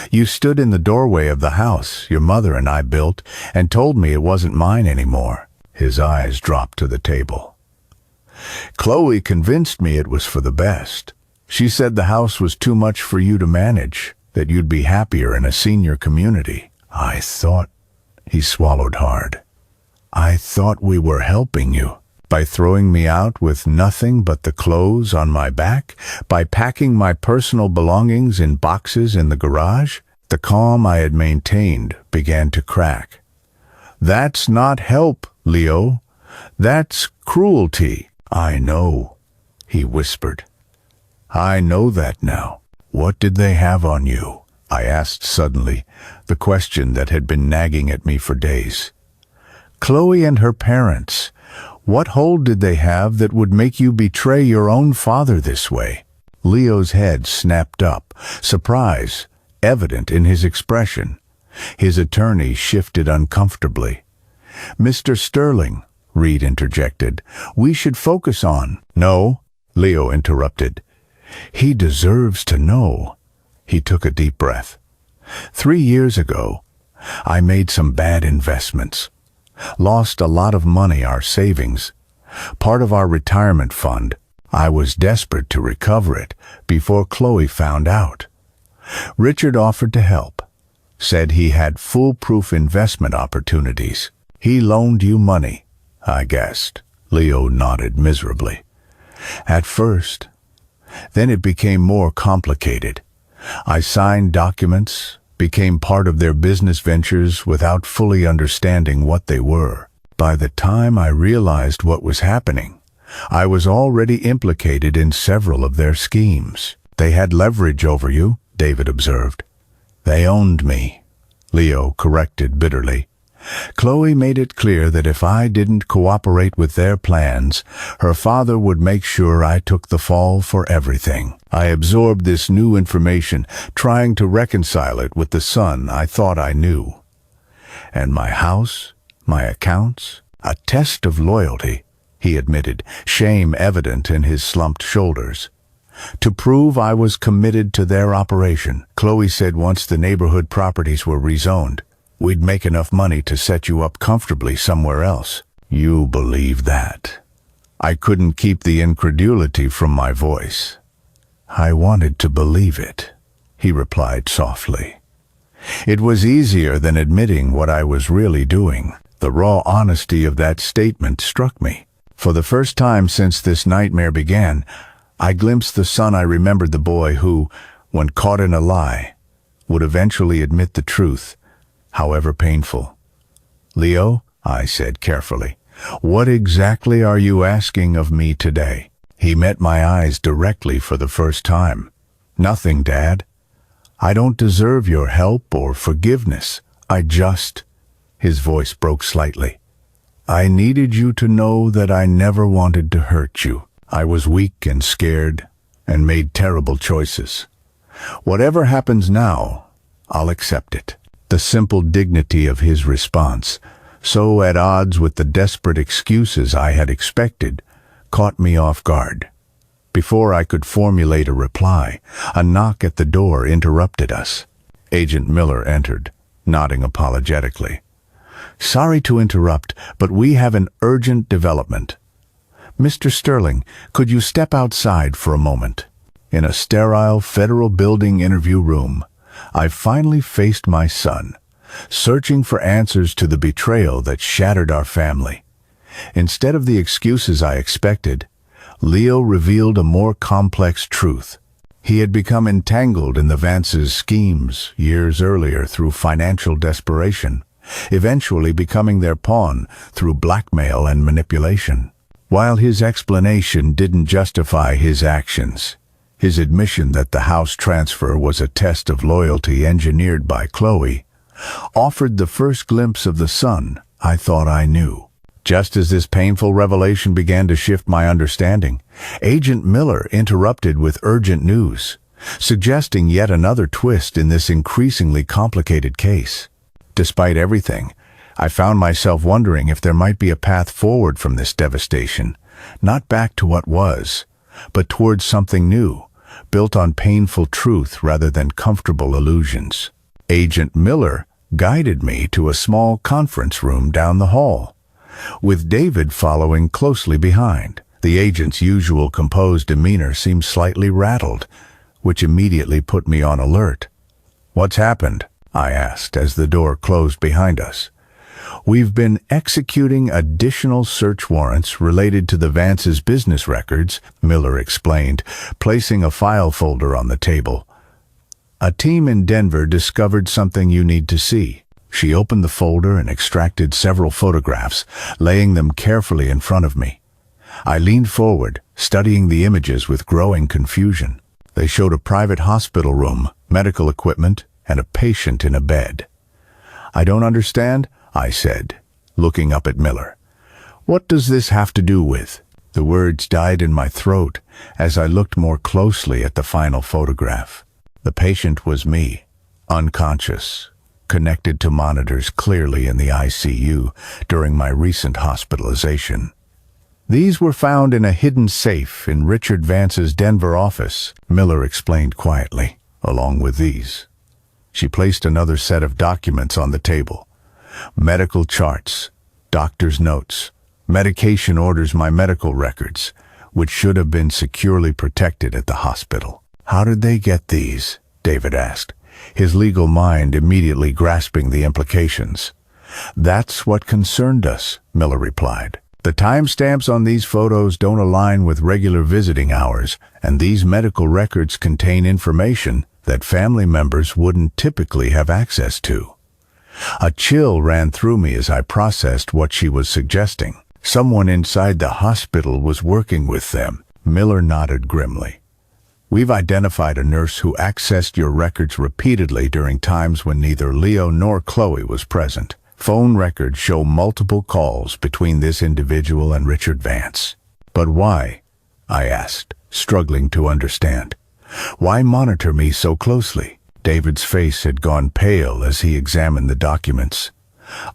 You stood in the doorway of the house your mother and I built and told me it wasn't mine anymore." His eyes dropped to the table. "Chloe convinced me it was for the best. She said the house was too much for you to manage, that you'd be happier in a senior community." I thought, he swallowed hard. "I thought we were helping you. By throwing me out with nothing but the clothes on my back? By packing my personal belongings in boxes in the garage?" The calm I had maintained began to crack. "That's not help, Leo. That's cruelty." "I know," he whispered. "I know that now. What did they have on you?" I asked suddenly, the question that had been nagging at me for days. "Chloe and her parents. What hold did they have that would make you betray your own father this way?" Leo's head snapped up, surprise evident in his expression. His attorney shifted uncomfortably. "Mr. Sterling," Reed interjected, "we should focus on—" "No," Leo interrupted. "He deserves to know." He took a deep breath. "3 years ago, I made some bad investments. Lost a lot of money, our savings. Part of our retirement fund. I was desperate to recover it before Chloe found out. Richard offered to help. Said he had foolproof investment opportunities. He loaned you money, I guessed." Leo nodded miserably. "At first. Then it became more complicated. I signed documents, became part of their business ventures without fully understanding what they were. By the time I realized what was happening, I was already implicated in several of their schemes." "They had leverage over you," David observed. "They owned me," Leo corrected bitterly. "Chloe made it clear that if I didn't cooperate with their plans, her father would make sure I took the fall for everything. I absorbed this new information, trying to reconcile it with the son I thought I knew. And my house, my accounts, a test of loyalty," he admitted, shame evident in his slumped shoulders. "To prove I was committed to their operation. Chloe said once the neighborhood properties were rezoned, we'd make enough money to set you up comfortably somewhere else." "You believe that?" I couldn't keep the incredulity from my voice. "I wanted to believe it," he replied softly. It was easier than admitting what I was really doing. The raw honesty of that statement struck me. For the first time since this nightmare began, I glimpsed the son I remembered, the boy who, when caught in a lie, would eventually admit the truth, however painful. "Leo," I said carefully, "what exactly are you asking of me today?" He met my eyes directly for the first time. "Nothing, Dad. I don't deserve your help or forgiveness. I just—" His voice broke slightly. "I needed you to know that I never wanted to hurt you. I was weak and scared and made terrible choices. Whatever happens now, I'll accept it." The simple dignity of his response, so at odds with the desperate excuses I had expected, caught me off guard. Before I could formulate a reply, a knock at the door interrupted us. Agent Miller entered, nodding apologetically. "Sorry to interrupt, but we have an urgent development. Mr. Sterling, could you step outside for a moment?" In a sterile federal building interview room, I finally faced my son, searching for answers to the betrayal that shattered our family. Instead of the excuses I expected, Leo revealed a more complex truth. He had become entangled in the Vances' schemes years earlier through financial desperation, eventually becoming their pawn through blackmail and manipulation. While his explanation didn't justify his actions, his admission that the house transfer was a test of loyalty engineered by Chloe offered the first glimpse of the son I thought I knew. Just as this painful revelation began to shift my understanding, Agent Miller interrupted with urgent news, suggesting yet another twist in this increasingly complicated case. Despite everything, I found myself wondering if there might be a path forward from this devastation, not back to what was, but towards something new, built on painful truth rather than comfortable illusions. Agent Miller guided me to a small conference room down the hall, with David following closely behind. The agent's usual composed demeanor seemed slightly rattled, which immediately put me on alert. "What's happened?" I asked as the door closed behind us. "We've been executing additional search warrants related to the Vances' business records," Miller explained, placing a file folder on the table. "A team in Denver discovered something you need to see." She opened the folder and extracted several photographs, laying them carefully in front of me. I leaned forward, studying the images with growing confusion. They showed a private hospital room, medical equipment, and a patient in a bed. "I don't understand," I said, looking up at Miller. "What does this have to do with?" The words died in my throat as I looked more closely at the final photograph. The patient was me, unconscious, connected to monitors clearly in the ICU during my recent hospitalization. These were found in a hidden safe in Richard Vance's Denver office, Miller explained quietly, along with these. She placed another set of documents on the table. Medical charts, doctor's notes, medication orders, my medical records, which should have been securely protected at the hospital. How did they get these? David asked, his legal mind immediately grasping the implications. That's what concerned us, Miller replied. The timestamps on these photos don't align with regular visiting hours, and these medical records contain information that family members wouldn't typically have access to. A chill ran through me as I processed what she was suggesting. Someone inside the hospital was working with them. Miller nodded grimly. We've identified a nurse who accessed your records repeatedly during times when neither Leo nor Chloe was present. Phone records show multiple calls between this individual and Richard Vance. But why? I asked, struggling to understand. Why monitor me so closely? David's face had gone pale as he examined the documents.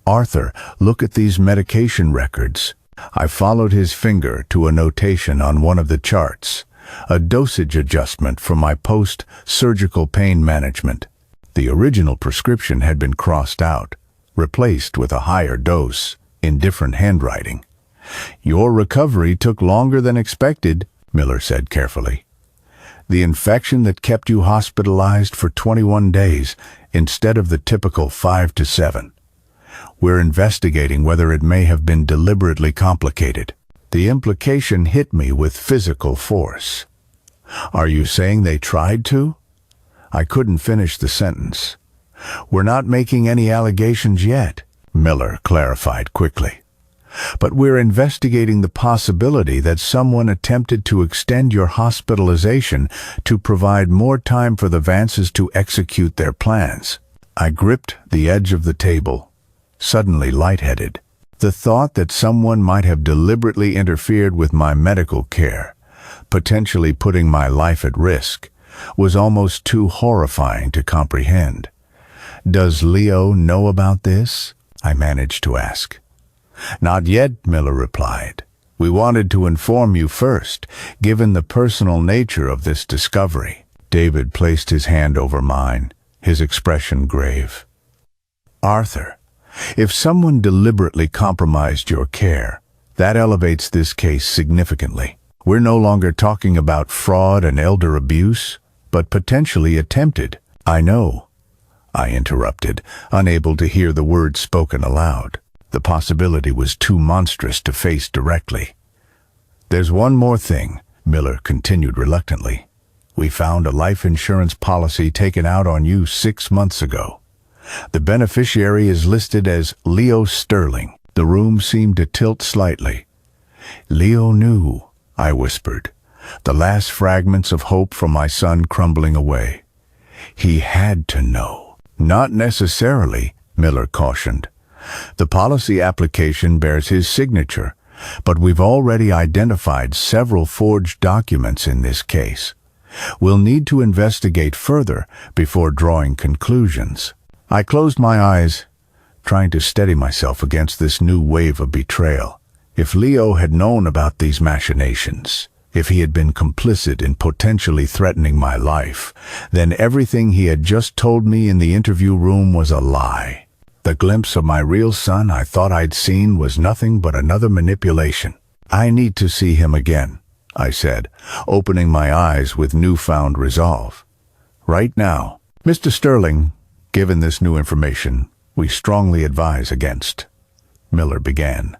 Arthur, look at these medication records. I followed his finger to a notation on one of the charts, a dosage adjustment for my post-surgical pain management. The original prescription had been crossed out, replaced with a higher dose, in different handwriting. Your recovery took longer than expected, Miller said carefully. The infection that kept you hospitalized for 21 days instead of the typical 5 to 7. We're investigating whether it may have been deliberately complicated. The implication hit me with physical force. Are you saying they tried to? I couldn't finish the sentence. We're not making any allegations yet, Miller clarified quickly. But we're investigating the possibility that someone attempted to extend your hospitalization to provide more time for the Vances to execute their plans. I gripped the edge of the table, suddenly lightheaded. The thought that someone might have deliberately interfered with my medical care, potentially putting my life at risk, was almost too horrifying to comprehend. Does Leo know about this? I managed to ask. Not yet, Miller replied. We wanted to inform you first, given the personal nature of this discovery. David placed his hand over mine, his expression grave. Arthur, if someone deliberately compromised your care, that elevates this case significantly. We're no longer talking about fraud and elder abuse, but potentially attempted. I know, I interrupted, unable to hear the words spoken aloud. The possibility was too monstrous to face directly. There's one more thing, Miller continued reluctantly. We found a life insurance policy taken out on you 6 months ago. The beneficiary is listed as Leo Sterling. The room seemed to tilt slightly. Leo knew, I whispered, the last fragments of hope from my son crumbling away. He had to know. Not necessarily, Miller cautioned. The policy application bears his signature, but we've already identified several forged documents in this case. We'll need to investigate further before drawing conclusions. I closed my eyes, trying to steady myself against this new wave of betrayal. If Leo had known about these machinations, if he had been complicit in potentially threatening my life, then everything he had just told me in the interview room was a lie. The glimpse of my real son I thought I'd seen was nothing but another manipulation. I need to see him again, I said, opening my eyes with newfound resolve. Right now. Mr. Sterling, given this new information, we strongly advise against. Miller began.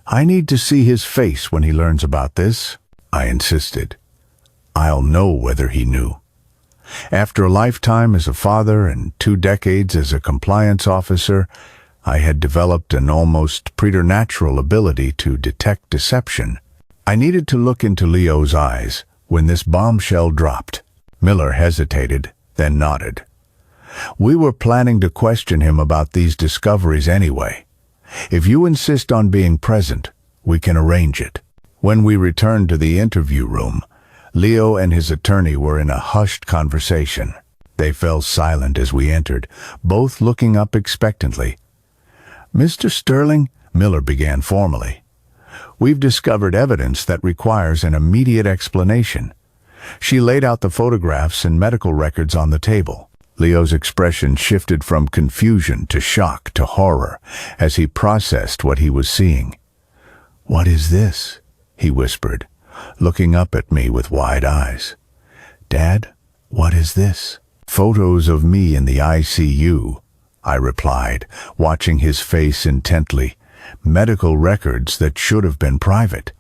I need to see his face when he learns about this, I insisted. I'll know whether he knew. After a lifetime as a father and 2 decades as a compliance officer, I had developed an almost preternatural ability to detect deception. I needed to look into Leo's eyes when this bombshell dropped. Miller hesitated, then nodded. We were planning to question him about these discoveries anyway. If you insist on being present, we can arrange it. When we returned to the interview room, Leo and his attorney were in a hushed conversation. They fell silent as we entered, both looking up expectantly. "Mr. Sterling," Miller began formally, "we've discovered evidence that requires an immediate explanation." She laid out the photographs and medical records on the table. Leo's expression shifted from confusion to shock to horror as he processed what he was seeing. "What is this?" he whispered, looking up at me with wide eyes. "Dad, what is this?" "Photos of me in the ICU," I replied, watching his face intently. "Medical records that should have been private.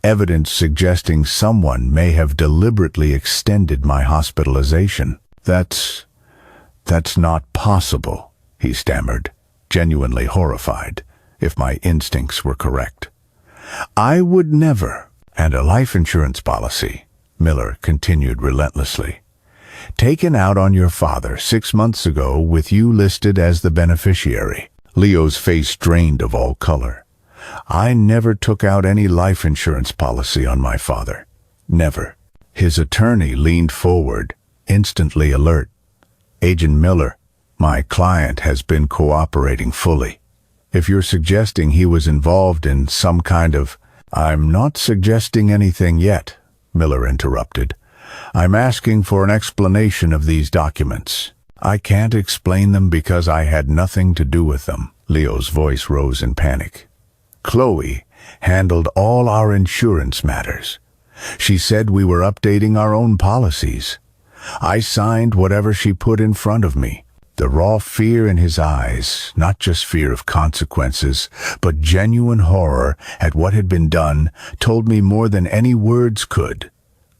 Evidence suggesting someone may have deliberately extended my hospitalization." That's not possible," he stammered, genuinely horrified, if my instincts were correct. "I would never." "And a life insurance policy," Miller continued relentlessly, "taken out on your father 6 months ago with you listed as the beneficiary." Leo's face drained of all color. "I never took out any life insurance policy on my father. Never." His attorney leaned forward, instantly alert. "Agent Miller, my client has been cooperating fully. If you're suggesting he was involved in some kind of—" "I'm not suggesting anything yet," Miller interrupted. "I'm asking for an explanation of these documents." "I can't explain them because I had nothing to do with them." Leo's voice rose in panic. "Chloe handled all our insurance matters. She said we were updating our own policies. I signed whatever she put in front of me." The raw fear in his eyes, not just fear of consequences, but genuine horror at what had been done, told me more than any words could.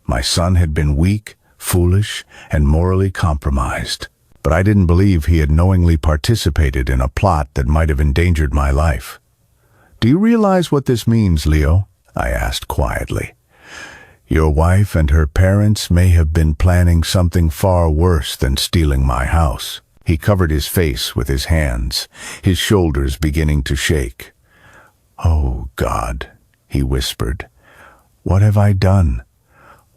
My son had been weak, foolish, and morally compromised. But I didn't believe he had knowingly participated in a plot that might have endangered my life. "Do you realize what this means, Leo?" I asked quietly. "Your wife and her parents may have been planning something far worse than stealing my house." He covered his face with his hands, his shoulders beginning to shake. "Oh, God," he whispered, "what have I done?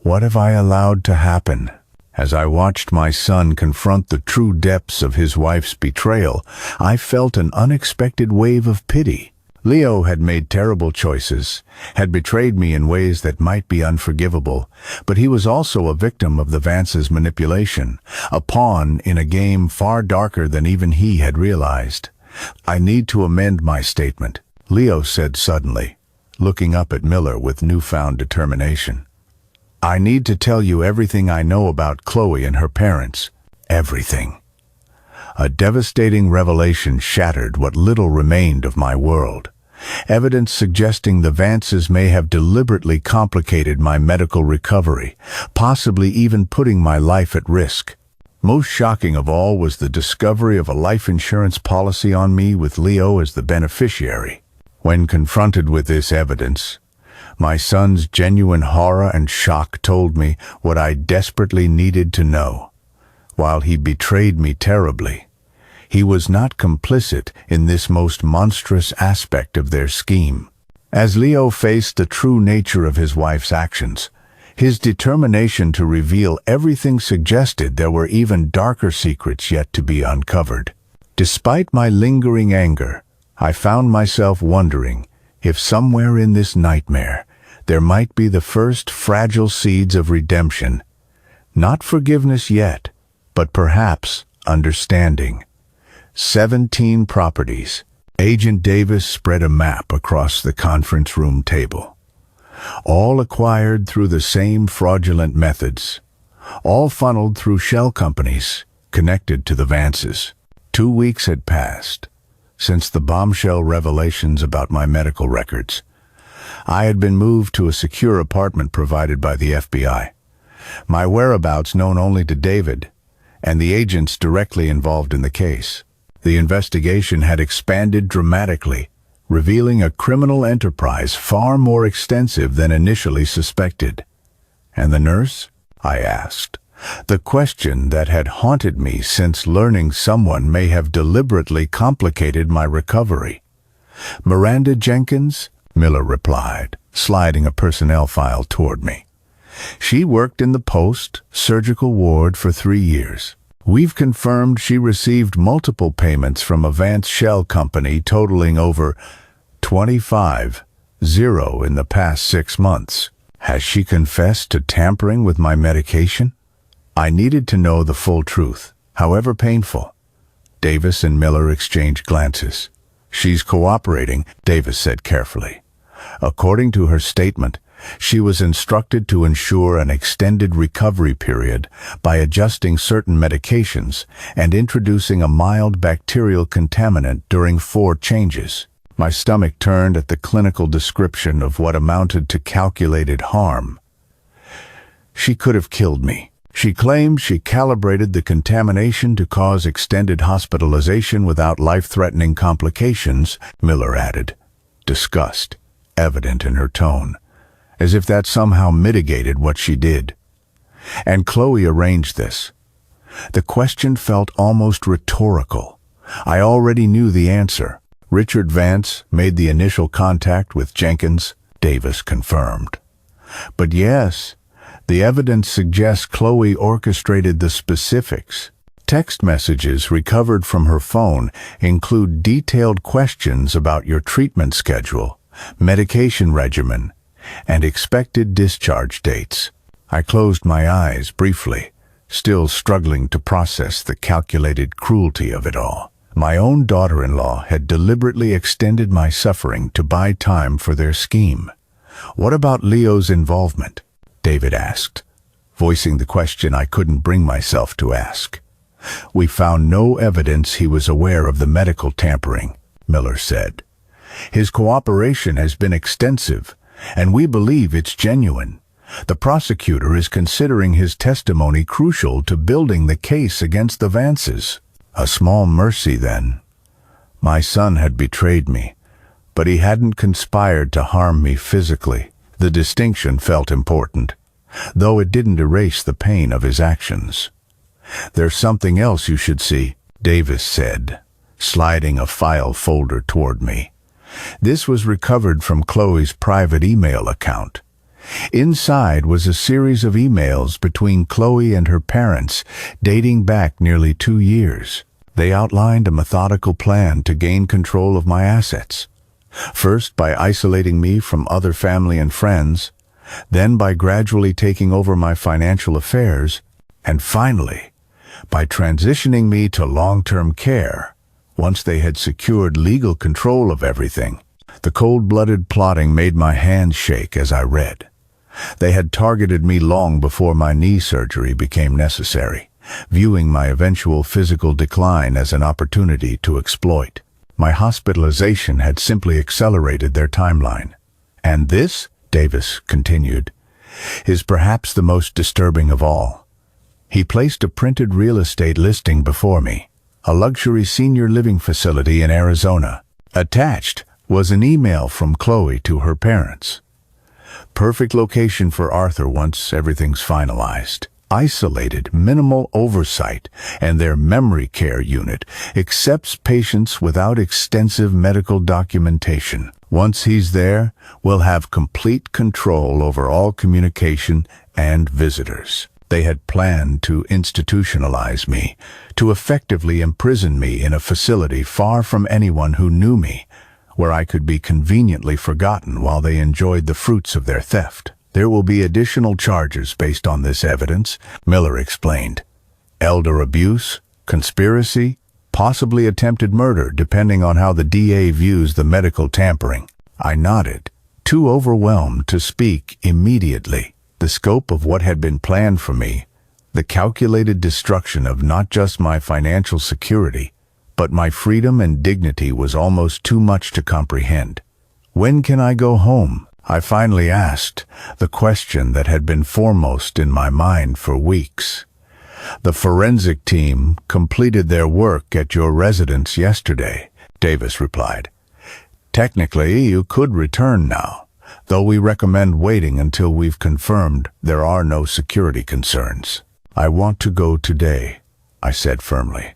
What have I allowed to happen?" As I watched my son confront the true depths of his wife's betrayal, I felt an unexpected wave of pity. Leo had made terrible choices, had betrayed me in ways that might be unforgivable, but he was also a victim of the Vance's manipulation, a pawn in a game far darker than even he had realized. "I need to amend my statement," Leo said suddenly, looking up at Miller with newfound determination. "I need to tell you everything I know about Chloe and her parents. Everything." A devastating revelation shattered what little remained of my world. Evidence suggesting the Vances may have deliberately complicated my medical recovery, possibly even putting my life at risk. Most shocking of all was the discovery of a life insurance policy on me with Leo as the beneficiary. When confronted with this evidence, my son's genuine horror and shock told me what I desperately needed to know. While he betrayed me terribly, he was not complicit in this most monstrous aspect of their scheme. As Leo faced the true nature of his wife's actions, his determination to reveal everything suggested there were even darker secrets yet to be uncovered. Despite my lingering anger, I found myself wondering if somewhere in this nightmare there might be the first fragile seeds of redemption. Not forgiveness yet, but perhaps understanding. 17 properties. Agent Davis spread a map across the conference room table. All acquired through the same fraudulent methods. All funneled through shell companies connected to the Vances. 2 weeks had passed since the bombshell revelations about my medical records. I had been moved to a secure apartment provided by the FBI. My whereabouts known only to David and the agents directly involved in the case. The investigation had expanded dramatically, revealing a criminal enterprise far more extensive than initially suspected. "And the nurse?" I asked. The question that had haunted me since learning someone may have deliberately complicated my recovery. "Miranda Jenkins?" Miller replied, sliding a personnel file toward me. "She worked in the post-surgical ward for 3 years. We've confirmed she received multiple payments from a Vance shell company totaling over 25 in the past 6 months. Has she confessed to tampering with my medication? I needed to know the full truth, however painful. Davis and Miller exchanged glances. She's cooperating, Davis said carefully. According to her statement, she was instructed to ensure an extended recovery period by adjusting certain medications and introducing a mild bacterial contaminant during 4 changes. My stomach turned at the clinical description of what amounted to calculated harm. She could have killed me. She claimed she calibrated the contamination to cause extended hospitalization without life-threatening complications, Miller added, disgust evident in her tone, as if that somehow mitigated what she did. And Chloe arranged this. The question felt almost rhetorical. I already knew the answer. Richard Vance made the initial contact with Jenkins, Davis confirmed. But yes, the evidence suggests Chloe orchestrated the specifics. Text messages recovered from her phone include detailed questions about your treatment schedule, medication regimen, and expected discharge dates. I closed my eyes briefly, still struggling to process the calculated cruelty of it all. My own daughter-in-law had deliberately extended my suffering to buy time for their scheme. What about Leo's involvement? David asked, voicing the question I couldn't bring myself to ask. We found no evidence he was aware of the medical tampering, Miller said. His cooperation has been extensive, and we believe it's genuine. The prosecutor is considering his testimony crucial to building the case against the Vances. A small mercy, then. My son had betrayed me, but he hadn't conspired to harm me physically. The distinction felt important, though it didn't erase the pain of his actions. There's something else you should see, Davis said, sliding a file folder toward me. This was recovered from Chloe's private email account. Inside was a series of emails between Chloe and her parents, dating back nearly 2 years. They outlined a methodical plan to gain control of my assets. First by isolating me from other family and friends, then by gradually taking over my financial affairs, and finally, by transitioning me to long-term care. Once they had secured legal control of everything, the cold-blooded plotting made my hands shake as I read. They had targeted me long before my knee surgery became necessary, viewing my eventual physical decline as an opportunity to exploit. My hospitalization had simply accelerated their timeline. And this, Davis continued, is perhaps the most disturbing of all. He placed a printed real estate listing before me, a luxury senior living facility in Arizona. Attached was an email from Chloe to her parents. Perfect location for Arthur once everything's finalized. Isolated, minimal oversight, and their memory care unit accepts patients without extensive medical documentation. Once he's there, we'll have complete control over all communication and visitors. They had planned to institutionalize me, to effectively imprison me in a facility far from anyone who knew me, where I could be conveniently forgotten while they enjoyed the fruits of their theft. There will be additional charges based on this evidence, Miller explained. Elder abuse, conspiracy, possibly attempted murder, depending on how the DA views the medical tampering. I nodded, too overwhelmed to speak immediately. The scope of what had been planned for me, the calculated destruction of not just my financial security, but my freedom and dignity was almost too much to comprehend. When can I go home? I finally asked, the question that had been foremost in my mind for weeks. The forensic team completed their work at your residence yesterday, Davis replied. Technically, you could return now, though we recommend waiting until we've confirmed there are no security concerns. I want to go today, I said firmly.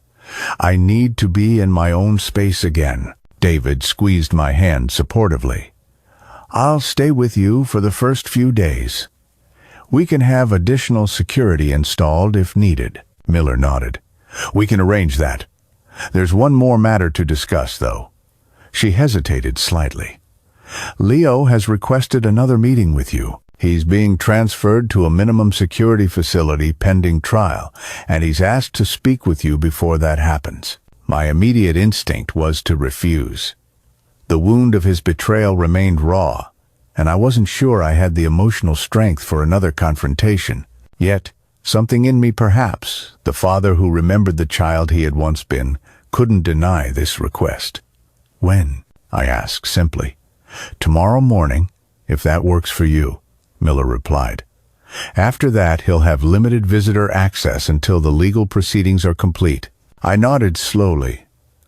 I need to be in my own space again. David squeezed my hand supportively. I'll stay with you for the first few days. We can have additional security installed if needed. Miller nodded. We can arrange that. There's one more matter to discuss, though. She hesitated slightly. Leo has requested another meeting with you. He's being transferred to a minimum security facility pending trial, and he's asked to speak with you before that happens. My immediate instinct was to refuse. The wound of his betrayal remained raw, and I wasn't sure I had the emotional strength for another confrontation. Yet, something in me perhaps, the father who remembered the child he had once been, couldn't deny this request. When? I asked simply. Tomorrow morning, if that works for you, Miller replied. After that, he'll have limited visitor access until the legal proceedings are complete. I nodded slowly.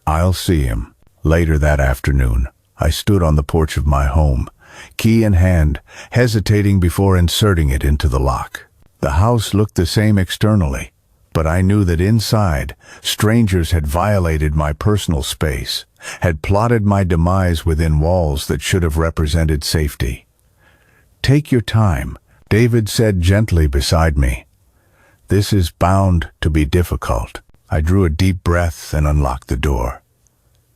I'll see him. Later that afternoon, I stood on the porch of my home, key in hand, hesitating before inserting it into the lock. The house looked the same externally, but I knew that inside, strangers had violated my personal space, had plotted my demise within walls that should have represented safety. Take your time, David said gently beside me. This is bound to be difficult. I drew a deep breath and unlocked the door.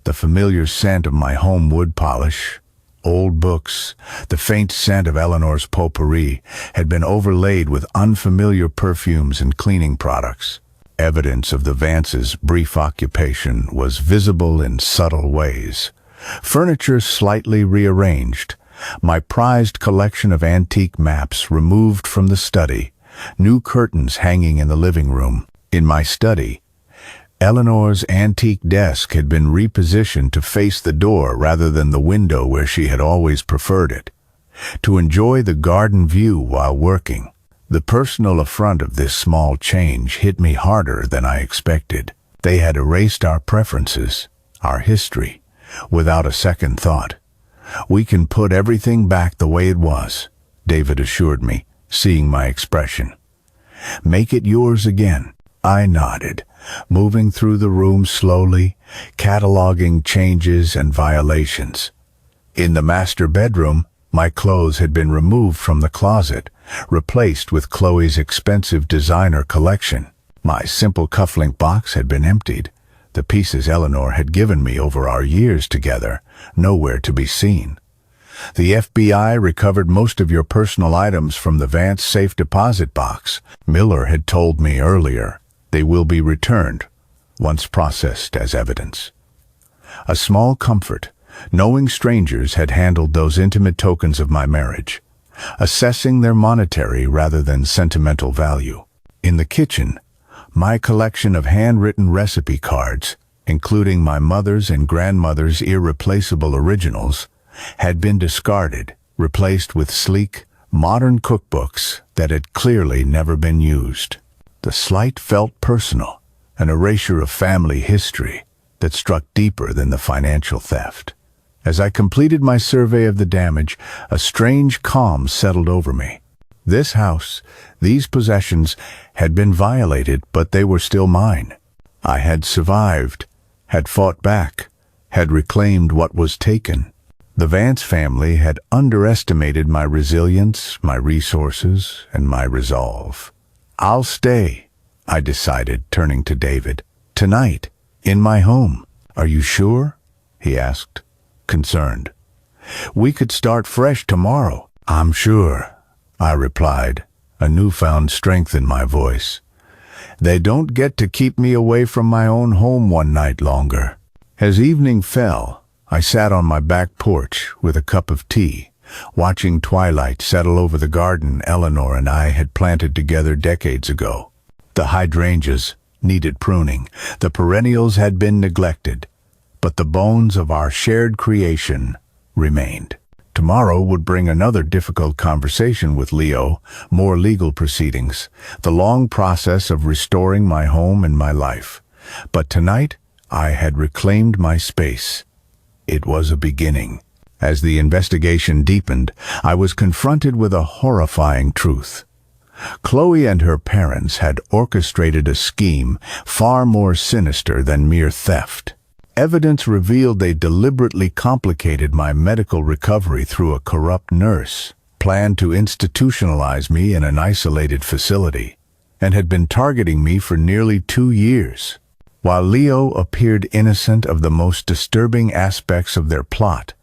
The familiar scent of my home wood polish, old books, the faint scent of Eleanor's potpourri had been overlaid with unfamiliar perfumes and cleaning products. Evidence of the Vances' brief occupation was visible in subtle ways. Furniture slightly rearranged, my prized collection of antique maps removed from the study, new curtains hanging in the living room. In my study, Eleanor's antique desk had been repositioned to face the door rather than the window where she had always preferred it, to enjoy the garden view while working. The personal affront of this small change hit me harder than I expected. They had erased our preferences, our history, without a second thought. We can put everything back the way it was, David assured me, seeing my expression. Make it yours again. I nodded, moving through the room slowly, cataloging changes and violations. In the master bedroom, my clothes had been removed from the closet, replaced with Chloe's expensive designer collection. My simple cufflink box had been emptied. The pieces Eleanor had given me over our years together, nowhere to be seen. The FBI recovered most of your personal items from the Vance safe deposit box. Miller had told me earlier. They will be returned, once processed as evidence. A small comfort, knowing strangers had handled those intimate tokens of my marriage, assessing their monetary rather than sentimental value. In the kitchen, my collection of handwritten recipe cards, including my mother's and grandmother's irreplaceable originals, had been discarded, replaced with sleek, modern cookbooks that had clearly never been used. The slight felt personal, an erasure of family history that struck deeper than the financial theft. As I completed my survey of the damage, a strange calm settled over me. This house, these possessions, had been violated, but they were still mine. I had survived, had fought back, had reclaimed what was taken. The Vance family had underestimated my resilience, my resources, and my resolve. I'll stay, I decided, turning to David. Tonight, in my home. Are you sure? He asked, concerned. We could start fresh tomorrow. I'm sure, I replied, a newfound strength in my voice. They don't get to keep me away from my own home one night longer. As evening fell, I sat on my back porch with a cup of tea, watching twilight settle over the garden Eleanor and I had planted together decades ago. The hydrangeas needed pruning, the perennials had been neglected, but the bones of our shared creation remained. Tomorrow would bring another difficult conversation with Leo, more legal proceedings, the long process of restoring my home and my life. But tonight, I had reclaimed my space. It was a beginning. As the investigation deepened, I was confronted with a horrifying truth. Chloe and her parents had orchestrated a scheme far more sinister than mere theft. Evidence revealed they deliberately complicated my medical recovery through a corrupt nurse, planned to institutionalize me in an isolated facility. and had been targeting me for nearly 2 years. While Leo appeared innocent of the most disturbing aspects of their plot,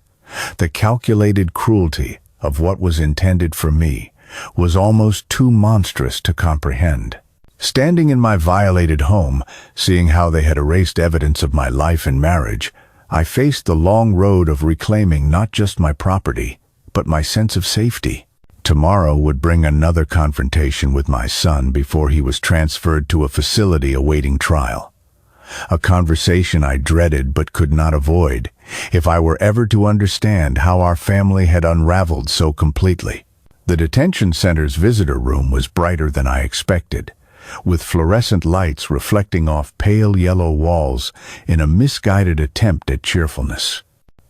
the calculated cruelty of what was intended for me was almost too monstrous to comprehend. Standing in my violated home, seeing how they had erased evidence of my life and marriage, I faced the long road of reclaiming not just my property, but my sense of safety. Tomorrow would bring another confrontation with my son before he was transferred to a facility awaiting trial. A conversation I dreaded but could not avoid, if I were ever to understand how our family had unraveled so completely. The detention center's visitor room was brighter than I expected, with fluorescent lights reflecting off pale yellow walls in a misguided attempt at cheerfulness.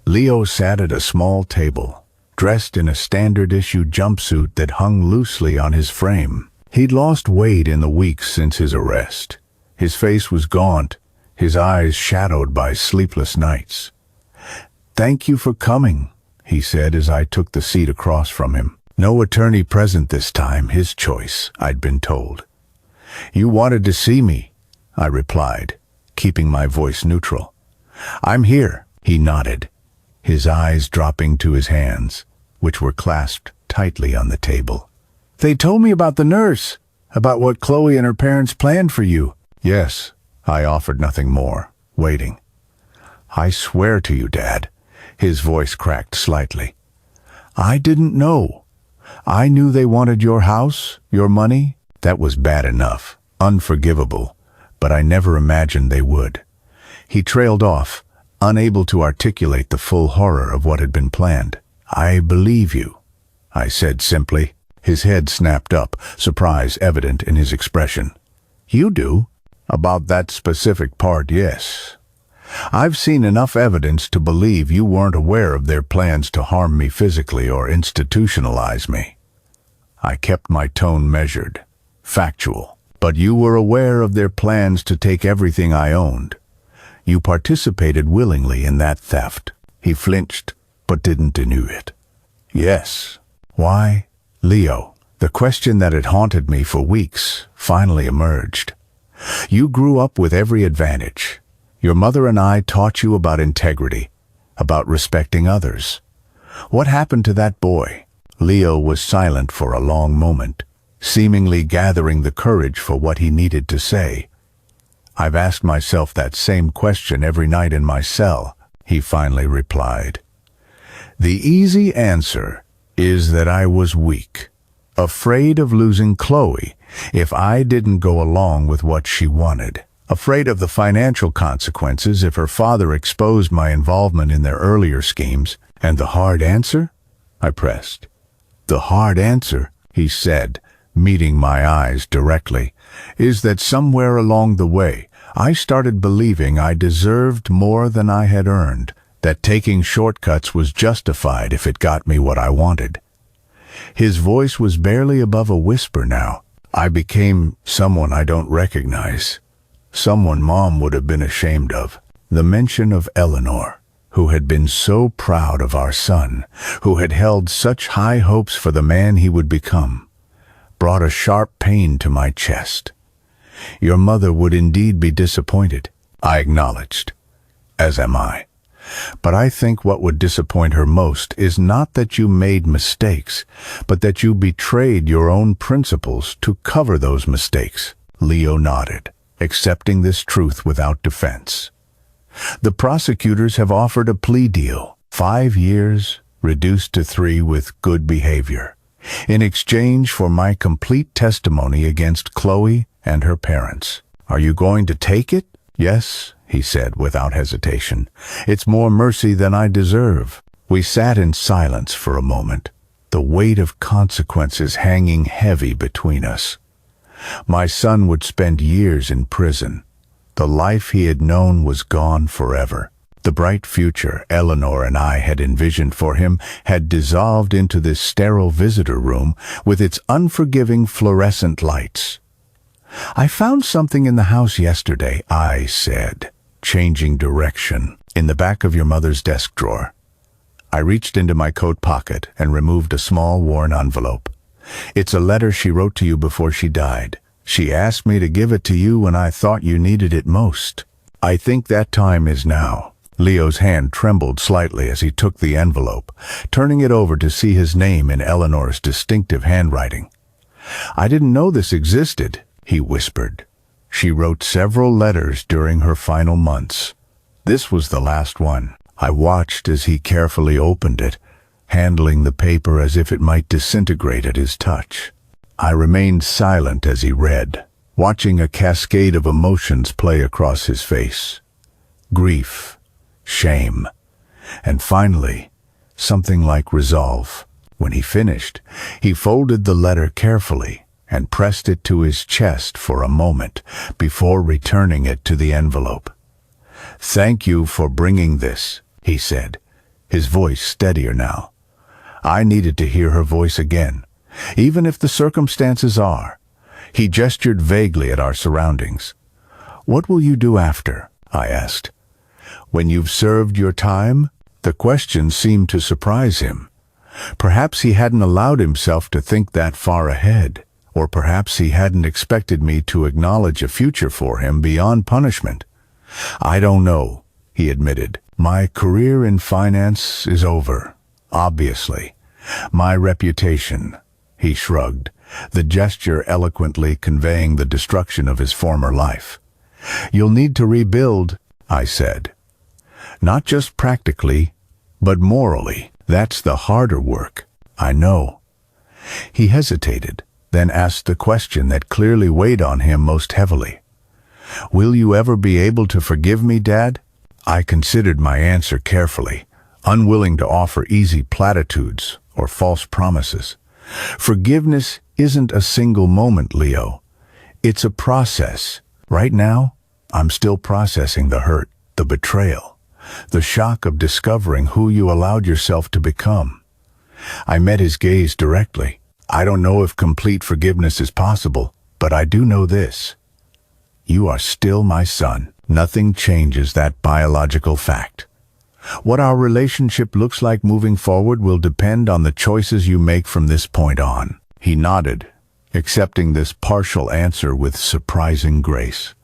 Leo sat at a small table, dressed in a standard-issue jumpsuit that hung loosely on his frame. He'd lost weight in the weeks since his arrest. His face was gaunt, his eyes shadowed by sleepless nights. "Thank you for coming," he said as I took the seat across from him. No attorney present this time, his choice, I'd been told. "You wanted to see me," I replied, keeping my voice neutral. "I'm here," he nodded, his eyes dropping to his hands, which were clasped tightly on the table. "They told me about the nurse, about what Chloe and her parents planned for you." "Yes," I offered nothing more, waiting. "I swear to you, Dad," his voice cracked slightly. "I didn't know. I knew they wanted your house, your money. That was bad enough, unforgivable, but I never imagined they would." He trailed off, unable to articulate the full horror of what had been planned. "I believe you," I said simply. His head snapped up, surprise evident in his expression. "You do?" "About that specific part, yes. I've seen enough evidence to believe you weren't aware of their plans to harm me physically or institutionalize me." I kept my tone measured, factual. "But you were aware of their plans to take everything I owned. You participated willingly in that theft." He flinched, but didn't deny it. "Yes." "Why?" "Leo." The question that had haunted me for weeks finally emerged. "You grew up with every advantage. Your mother and I taught you about integrity, about respecting others. What happened to that boy?" Leo was silent for a long moment, seemingly gathering the courage for what he needed to say. "I've asked myself that same question every night in my cell," he finally replied. "The easy answer is that I was weak, afraid of losing Chloe if I didn't go along with what she wanted, afraid of the financial consequences if her father exposed my involvement in their earlier schemes. And the hard answer?" I pressed. "The hard answer," he said, meeting my eyes directly, "is that somewhere along the way, I started believing I deserved more than I had earned, that taking shortcuts was justified if it got me what I wanted." His voice was barely above a whisper now. "I became someone I don't recognize, someone Mom would have been ashamed of." The mention of Eleanor, who had been so proud of our son, who had held such high hopes for the man he would become, brought a sharp pain to my chest. "Your mother would indeed be disappointed," I acknowledged, "as am I. But I think what would disappoint her most is not that you made mistakes, but that you betrayed your own principles to cover those mistakes." Leo nodded, accepting this truth without defense. "The prosecutors have offered a plea deal, 5 years, reduced to 3 with good behavior, in exchange for my complete testimony against Chloe and her parents. Are you going to take it?" "Yes," he said without hesitation. "It's more mercy than I deserve." We sat in silence for a moment, the weight of consequences hanging heavy between us. My son would spend years in prison. The life he had known was gone forever. The bright future Eleanor and I had envisioned for him had dissolved into this sterile visitor room with its unforgiving fluorescent lights. "I found something in the house yesterday," I said, changing direction, "in the back of your mother's desk drawer." I reached into my coat pocket and removed a small worn envelope. "It's a letter she wrote to you before she died. She asked me to give it to you when I thought you needed it most. I think that time is now." Leo's hand trembled slightly as he took the envelope, turning it over to see his name in Eleanor's distinctive handwriting. "I didn't know this existed," he whispered. "She wrote several letters during her final months. This was the last one." I watched as he carefully opened it, handling the paper as if it might disintegrate at his touch. I remained silent as he read, watching a cascade of emotions play across his face. Grief, shame, and finally, something like resolve. When he finished, he folded the letter carefully and pressed it to his chest for a moment before returning it to the envelope. "Thank you for bringing this," he said, his voice steadier now. I needed to hear her voice again, even if the circumstances are. He gestured vaguely at our surroundings. "What will you do after?" I asked. "When you've served your time?" The question seemed to surprise him. Perhaps he hadn't allowed himself to think that far ahead, or perhaps he hadn't expected me to acknowledge a future for him beyond punishment. "I don't know," he admitted. "My career in finance is over, obviously. My reputation," he shrugged, the gesture eloquently conveying the destruction of his former life. "You'll need to rebuild," I said. "Not just practically, but morally. That's the harder work, I know." He hesitated, then asked the question that clearly weighed on him most heavily. "Will you ever be able to forgive me, Dad?" I considered my answer carefully, unwilling to offer easy platitudes or false promises. Forgiveness isn't a single moment, Leo. It's a process. Right now, I'm still processing the hurt, the betrayal, the shock of discovering who you allowed yourself to become. I met his gaze directly. "I don't know if complete forgiveness is possible, but I do know this. You are still my son. Nothing changes that biological fact. What our relationship looks like moving forward will depend on the choices you make from this point on." He nodded, accepting this partial answer with surprising grace.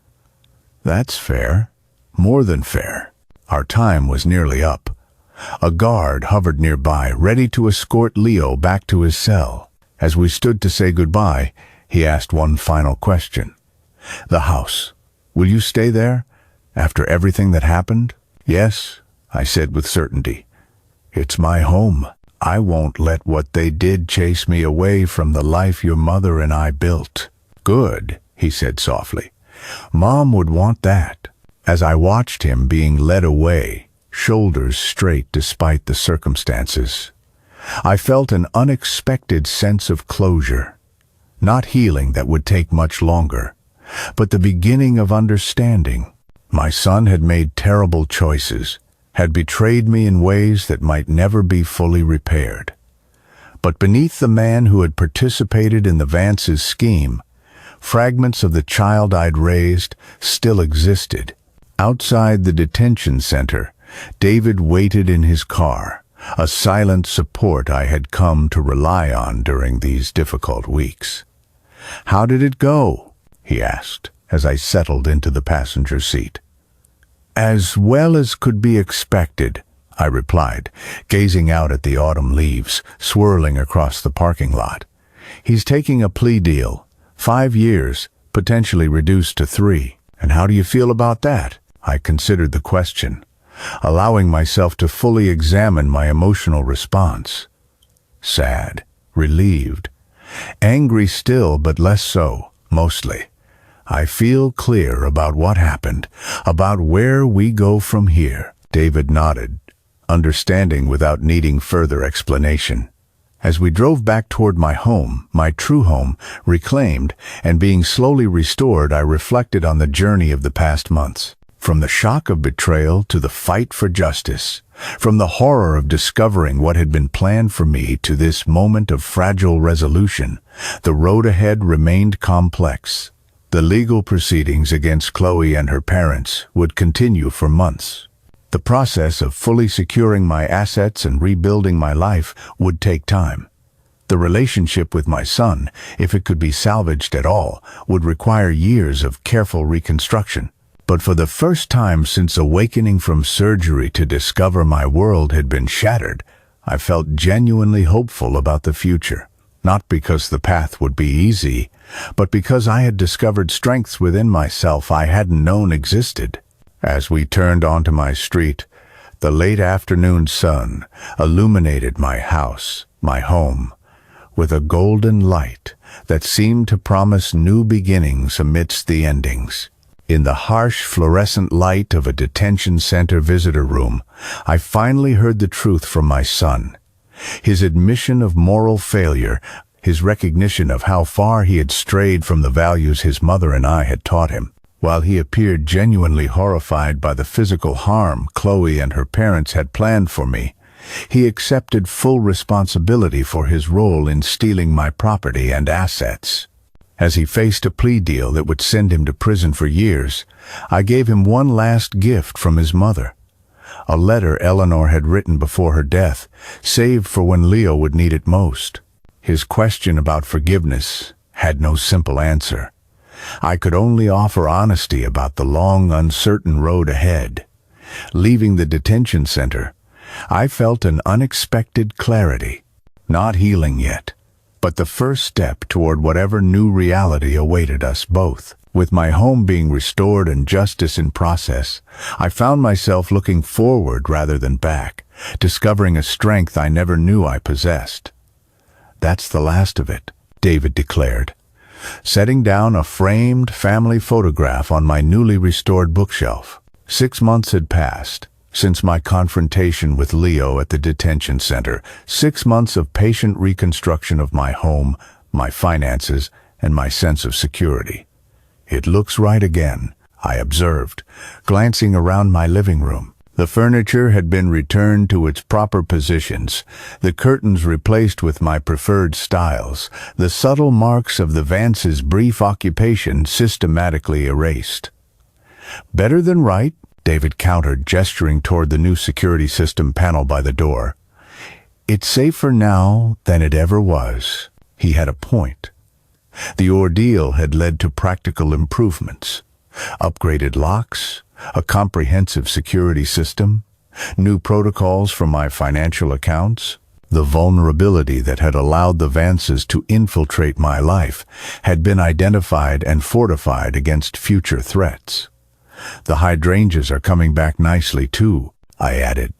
"That's fair. More than fair." Our time was nearly up. A guard hovered nearby, ready to escort Leo back to his cell. As we stood to say goodbye, he asked one final question. "The house. Will you stay there? After everything that happened?" "Yes," I said with certainty. "It's my home. I won't let what they did chase me away from the life your mother and I built." "Good," he said softly. "Mom would want that." As I watched him being led away, shoulders straight despite the circumstances, I felt an unexpected sense of closure. Not healing that would take much longer, but the beginning of understanding. My son had made terrible choices, had betrayed me in ways that might never be fully repaired. But beneath the man who had participated in the Vance's scheme, fragments of the child I'd raised still existed. Outside the detention center, David waited in his car, a silent support I had come to rely on during these difficult weeks. "How did it go?" he asked, as I settled into the passenger seat. "As well as could be expected," I replied, gazing out at the autumn leaves swirling across the parking lot. "He's taking a plea deal, 5 years, potentially reduced to 3. And how do you feel about that?" I considered the question, allowing myself to fully examine my emotional response. Sad, relieved, angry still, but less so, mostly. I feel clear about what happened, about where we go from here. David nodded, understanding without needing further explanation. As we drove back toward my home, my true home, reclaimed and being slowly restored, I reflected on the journey of the past months. From the shock of betrayal to the fight for justice, from the horror of discovering what had been planned for me to this moment of fragile resolution, the road ahead remained complex. The legal proceedings against Chloe and her parents would continue for months. The process of fully securing my assets and rebuilding my life would take time. The relationship with my son, if it could be salvaged at all, would require years of careful reconstruction. But for the first time since awakening from surgery to discover my world had been shattered, I felt genuinely hopeful about the future. Not because the path would be easy, but because I had discovered strengths within myself I hadn't known existed. As we turned onto my street, the late afternoon sun illuminated my house, my home, with a golden light that seemed to promise new beginnings amidst the endings. In the harsh fluorescent light of a detention center visitor room, I finally heard the truth from my son. His admission of moral failure, his recognition of how far he had strayed from the values his mother and I had taught him. While he appeared genuinely horrified by the physical harm Chloe and her parents had planned for me, he accepted full responsibility for his role in stealing my property and assets. As he faced a plea deal that would send him to prison for years, I gave him one last gift from his mother. A letter Eleanor had written before her death, saved for when Leo would need it most. His question about forgiveness had no simple answer. I could only offer honesty about the long, uncertain road ahead. Leaving the detention center, I felt an unexpected clarity. Not healing yet, but the first step toward whatever new reality awaited us both. With my home being restored and justice in process, I found myself looking forward rather than back, discovering a strength I never knew I possessed. "That's the last of it," David declared, setting down a framed family photograph on my newly restored bookshelf. 6 months had passed since my confrontation with Leo at the detention center, 6 months of patient reconstruction of my home, my finances, and my sense of security. "It looks right again," I observed, glancing around my living room. The furniture had been returned to its proper positions, the curtains replaced with my preferred styles, the subtle marks of the Vance's brief occupation systematically erased. "Better than right," David countered, gesturing toward the new security system panel by the door. "It's safer now than it ever was." He had a point. The ordeal had led to practical improvements. Upgraded locks, a comprehensive security system, new protocols for my financial accounts. The vulnerability that had allowed the Vances to infiltrate my life had been identified and fortified against future threats. "The hydrangeas are coming back nicely too," I added,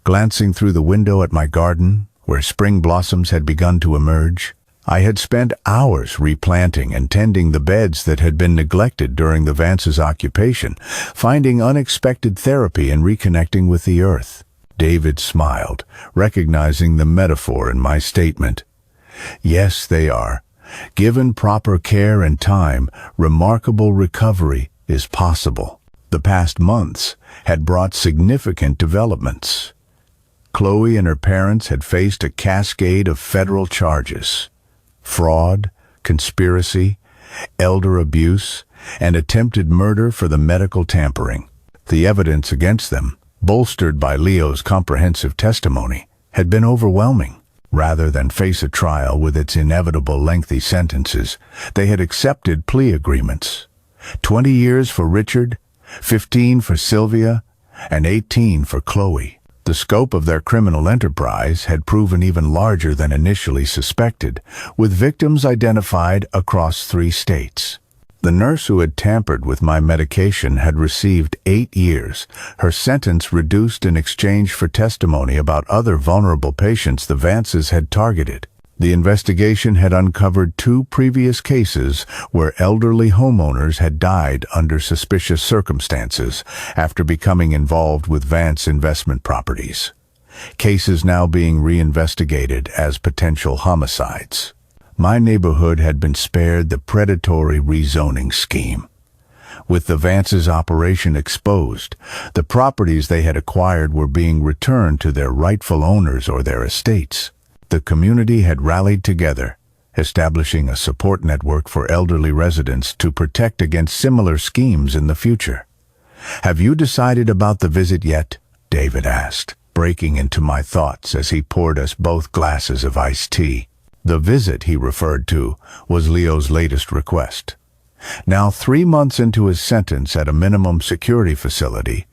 glancing through the window at my garden, where spring blossoms had begun to emerge. I had spent hours replanting and tending the beds that had been neglected during the Vance's occupation, finding unexpected therapy in reconnecting with the earth. David smiled, recognizing the metaphor in my statement. "Yes, they are. Given proper care and time, remarkable recovery is possible." The past months had brought significant developments. Chloe and her parents had faced a cascade of federal charges: fraud, conspiracy, elder abuse, and attempted murder for the medical tampering. The evidence against them, bolstered by Leo's comprehensive testimony, had been overwhelming. Rather than face a trial with its inevitable lengthy sentences, they had accepted plea agreements. 20 years for Richard, 15 for Sylvia, and 18 for Chloe. The scope of their criminal enterprise had proven even larger than initially suspected, with victims identified across 3 states. The nurse who had tampered with my medication had received 8 years, her sentence reduced in exchange for testimony about other vulnerable patients the Vances had targeted. The investigation had uncovered 2 previous cases where elderly homeowners had died under suspicious circumstances after becoming involved with Vance investment properties. Cases now being reinvestigated as potential homicides. My neighborhood had been spared the predatory rezoning scheme. With the Vance's operation exposed, the properties they had acquired were being returned to their rightful owners or their estates. The community had rallied together, establishing a support network for elderly residents to protect against similar schemes in the future. "Have you decided about the visit yet?" David asked, breaking into my thoughts as he poured us both glasses of iced tea. The visit he referred to was Leo's latest request. Now 3 months into his sentence at a minimum security facility,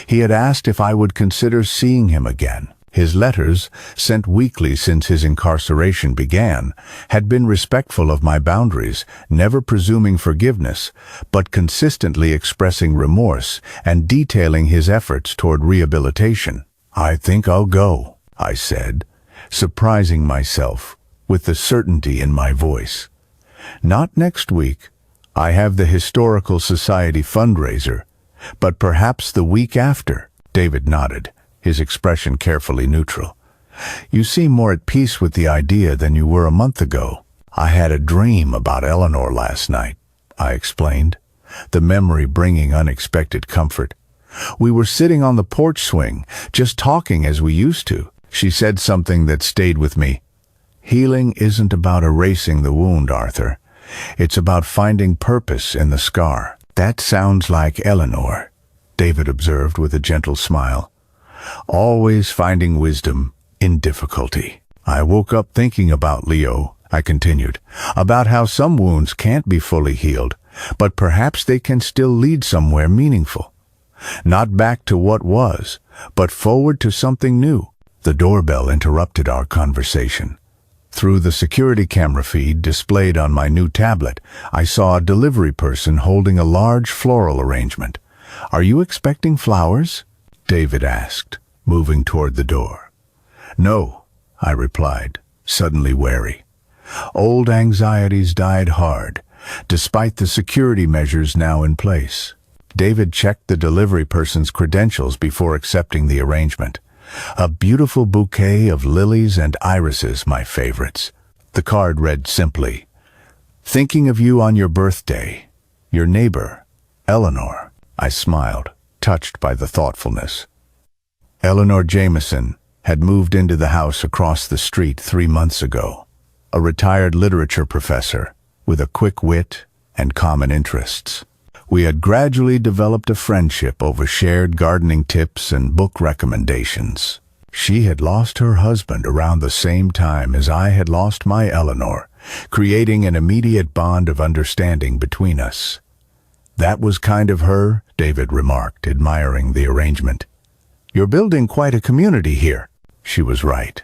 he had asked if I would consider seeing him again. His letters, sent weekly since his incarceration began, had been respectful of my boundaries, never presuming forgiveness, but consistently expressing remorse and detailing his efforts toward rehabilitation. "I think I'll go," I said, surprising myself with the certainty in my voice. "Not next week. I have the Historical Society fundraiser, but perhaps the week after." David nodded, his expression carefully neutral. "You seem more at peace with the idea than you were a month ago." "I had a dream about Eleanor last night," I explained, the memory bringing unexpected comfort. "We were sitting on the porch swing, just talking as we used to. She said something that stayed with me. Healing isn't about erasing the wound, Arthur. It's about finding purpose in the scar." "That sounds like Eleanor," David observed with a gentle smile. "Always finding wisdom in difficulty." "I woke up thinking about Leo," I continued, "about how some wounds can't be fully healed, but perhaps they can still lead somewhere meaningful. Not back to what was, but forward to something new." The doorbell interrupted our conversation. Through the security camera feed displayed on my new tablet, I saw a delivery person holding a large floral arrangement. "Are you expecting flowers?" David asked, moving toward the door. "No," I replied, suddenly wary. Old anxieties died hard, despite the security measures now in place. David checked the delivery person's credentials before accepting the arrangement. A beautiful bouquet of lilies and irises, my favorites. The card read simply, "Thinking of you on your birthday. Your neighbor, Eleanor." I smiled, touched by the thoughtfulness. Eleanor Jameson had moved into the house across the street 3 months ago. A retired literature professor with a quick wit and common interests. We had gradually developed a friendship over shared gardening tips and book recommendations. She had lost her husband around the same time as I had lost my Eleanor, creating an immediate bond of understanding between us. "That was kind of her," David remarked, admiring the arrangement. "You're building quite a community here." She was right.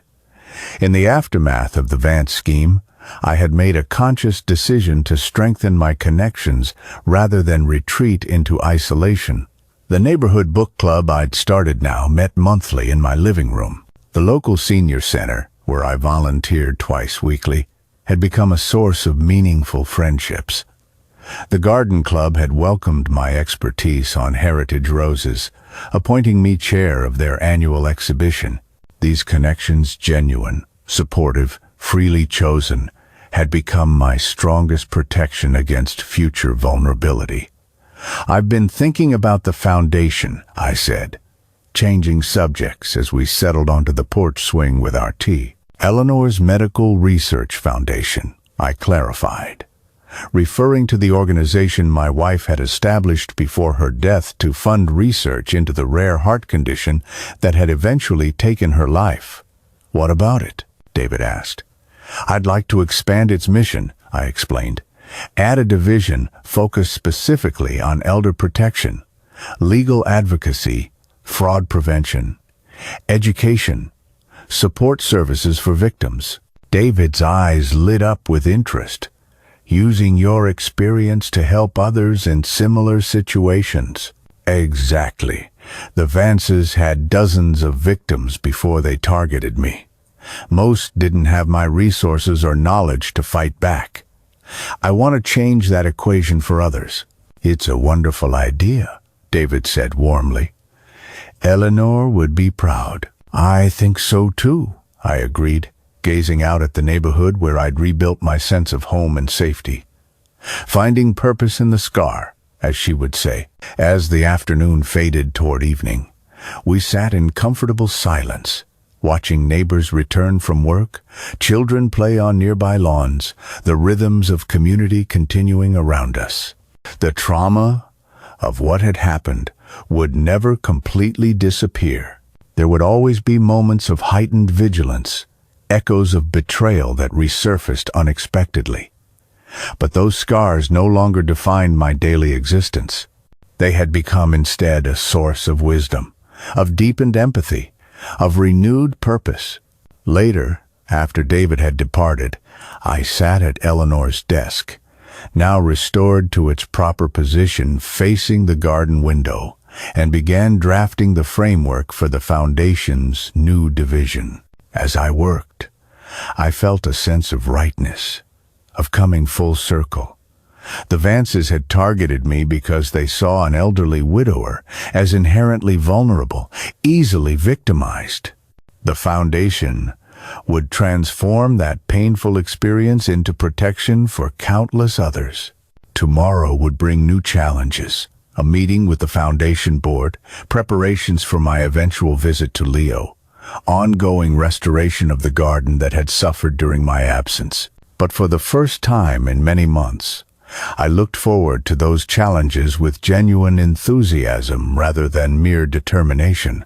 In the aftermath of the Vance scheme, I had made a conscious decision to strengthen my connections rather than retreat into isolation. The neighborhood book club I'd started now met monthly in my living room. The local senior center, where I volunteered twice weekly, had become a source of meaningful friendships. The garden club had welcomed my expertise on heritage roses, appointing me chair of their annual exhibition. These connections, genuine, supportive, freely chosen, had become my strongest protection against future vulnerability. "I've been thinking about the foundation," I said, changing subjects as we settled onto the porch swing with our tea. "Eleanor's Medical Research Foundation," I clarified, referring to the organization my wife had established before her death to fund research into the rare heart condition that had eventually taken her life. "What about it?" David asked. "I'd like to expand its mission," I explained. "Add a division focused specifically on elder protection, legal advocacy, fraud prevention, education, support services for victims." David's eyes lit up with interest. "Using your experience to help others in similar situations." "Exactly. The Vances had dozens of victims before they targeted me. Most didn't have my resources or knowledge to fight back. I want to change that equation for others." "It's a wonderful idea," David said warmly. "Eleanor would be proud." "I think so too," I agreed, gazing out at the neighborhood where I'd rebuilt my sense of home and safety. Finding purpose in the scar, as she would say. As the afternoon faded toward evening, we sat in comfortable silence, watching neighbors return from work, children play on nearby lawns, the rhythms of community continuing around us. The trauma of what had happened would never completely disappear. There would always be moments of heightened vigilance, echoes of betrayal that resurfaced unexpectedly. But those scars no longer defined my daily existence. They had become instead a source of wisdom, of deepened empathy, of renewed purpose. Later, after David had departed, I sat at Eleanor's desk, now restored to its proper position facing the garden window, and began drafting the framework for the foundation's new division. As I worked, I felt a sense of rightness, of coming full circle. The Vances had targeted me because they saw an elderly widower as inherently vulnerable, easily victimized. The foundation would transform that painful experience into protection for countless others. Tomorrow would bring new challenges, a meeting with the foundation board, preparations for my eventual visit to Leo, ongoing restoration of the garden that had suffered during my absence. But for the first time in many months, I looked forward to those challenges with genuine enthusiasm rather than mere determination.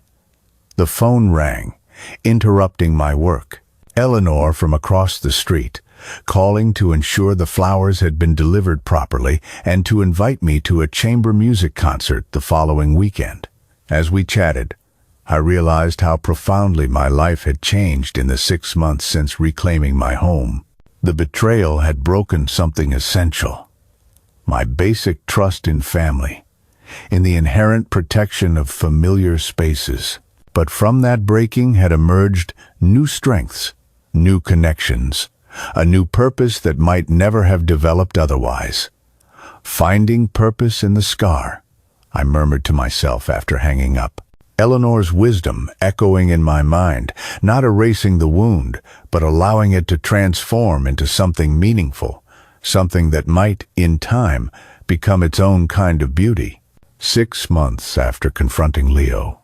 The phone rang, interrupting my work. Eleanor from across the street, calling to ensure the flowers had been delivered properly and to invite me to a chamber music concert the following weekend. As we chatted, I realized how profoundly my life had changed in the 6 months since reclaiming my home. The betrayal had broken something essential: my basic trust in family, in the inherent protection of familiar spaces. But from that breaking had emerged new strengths, new connections, a new purpose that might never have developed otherwise. Finding purpose in the scar, I murmured to myself after hanging up. Eleanor's wisdom echoing in my mind, not erasing the wound, but allowing it to transform into something meaningful, something that might, in time, become its own kind of beauty. 6 months after confronting Leo,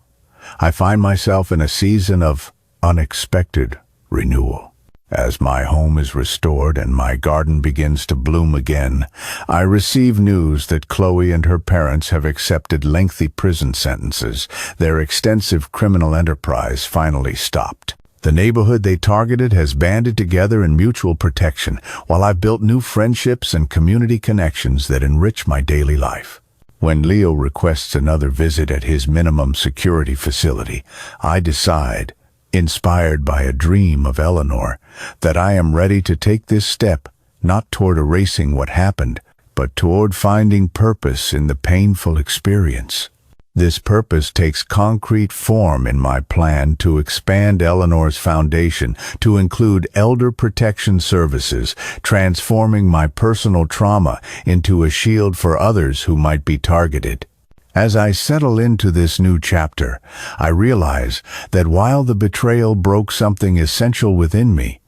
I find myself in a season of unexpected renewal. As my home is restored and my garden begins to bloom again, I receive news that Chloe and her parents have accepted lengthy prison sentences. Their extensive criminal enterprise finally stopped. The neighborhood they targeted has banded together in mutual protection, while I've built new friendships and community connections that enrich my daily life. When Leo requests another visit at his minimum security facility, I decide, inspired by a dream of Eleanor, that I am ready to take this step, not toward erasing what happened, but toward finding purpose in the painful experience. This purpose takes concrete form in my plan to expand Eleanor's foundation to include elder protection services, transforming my personal trauma into a shield for others who might be targeted. As I settle into this new chapter, I realize that while the betrayal broke something essential within me,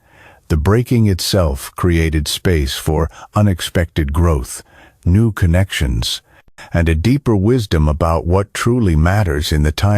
the breaking itself created space for unexpected growth, new connections, and a deeper wisdom about what truly matters in the time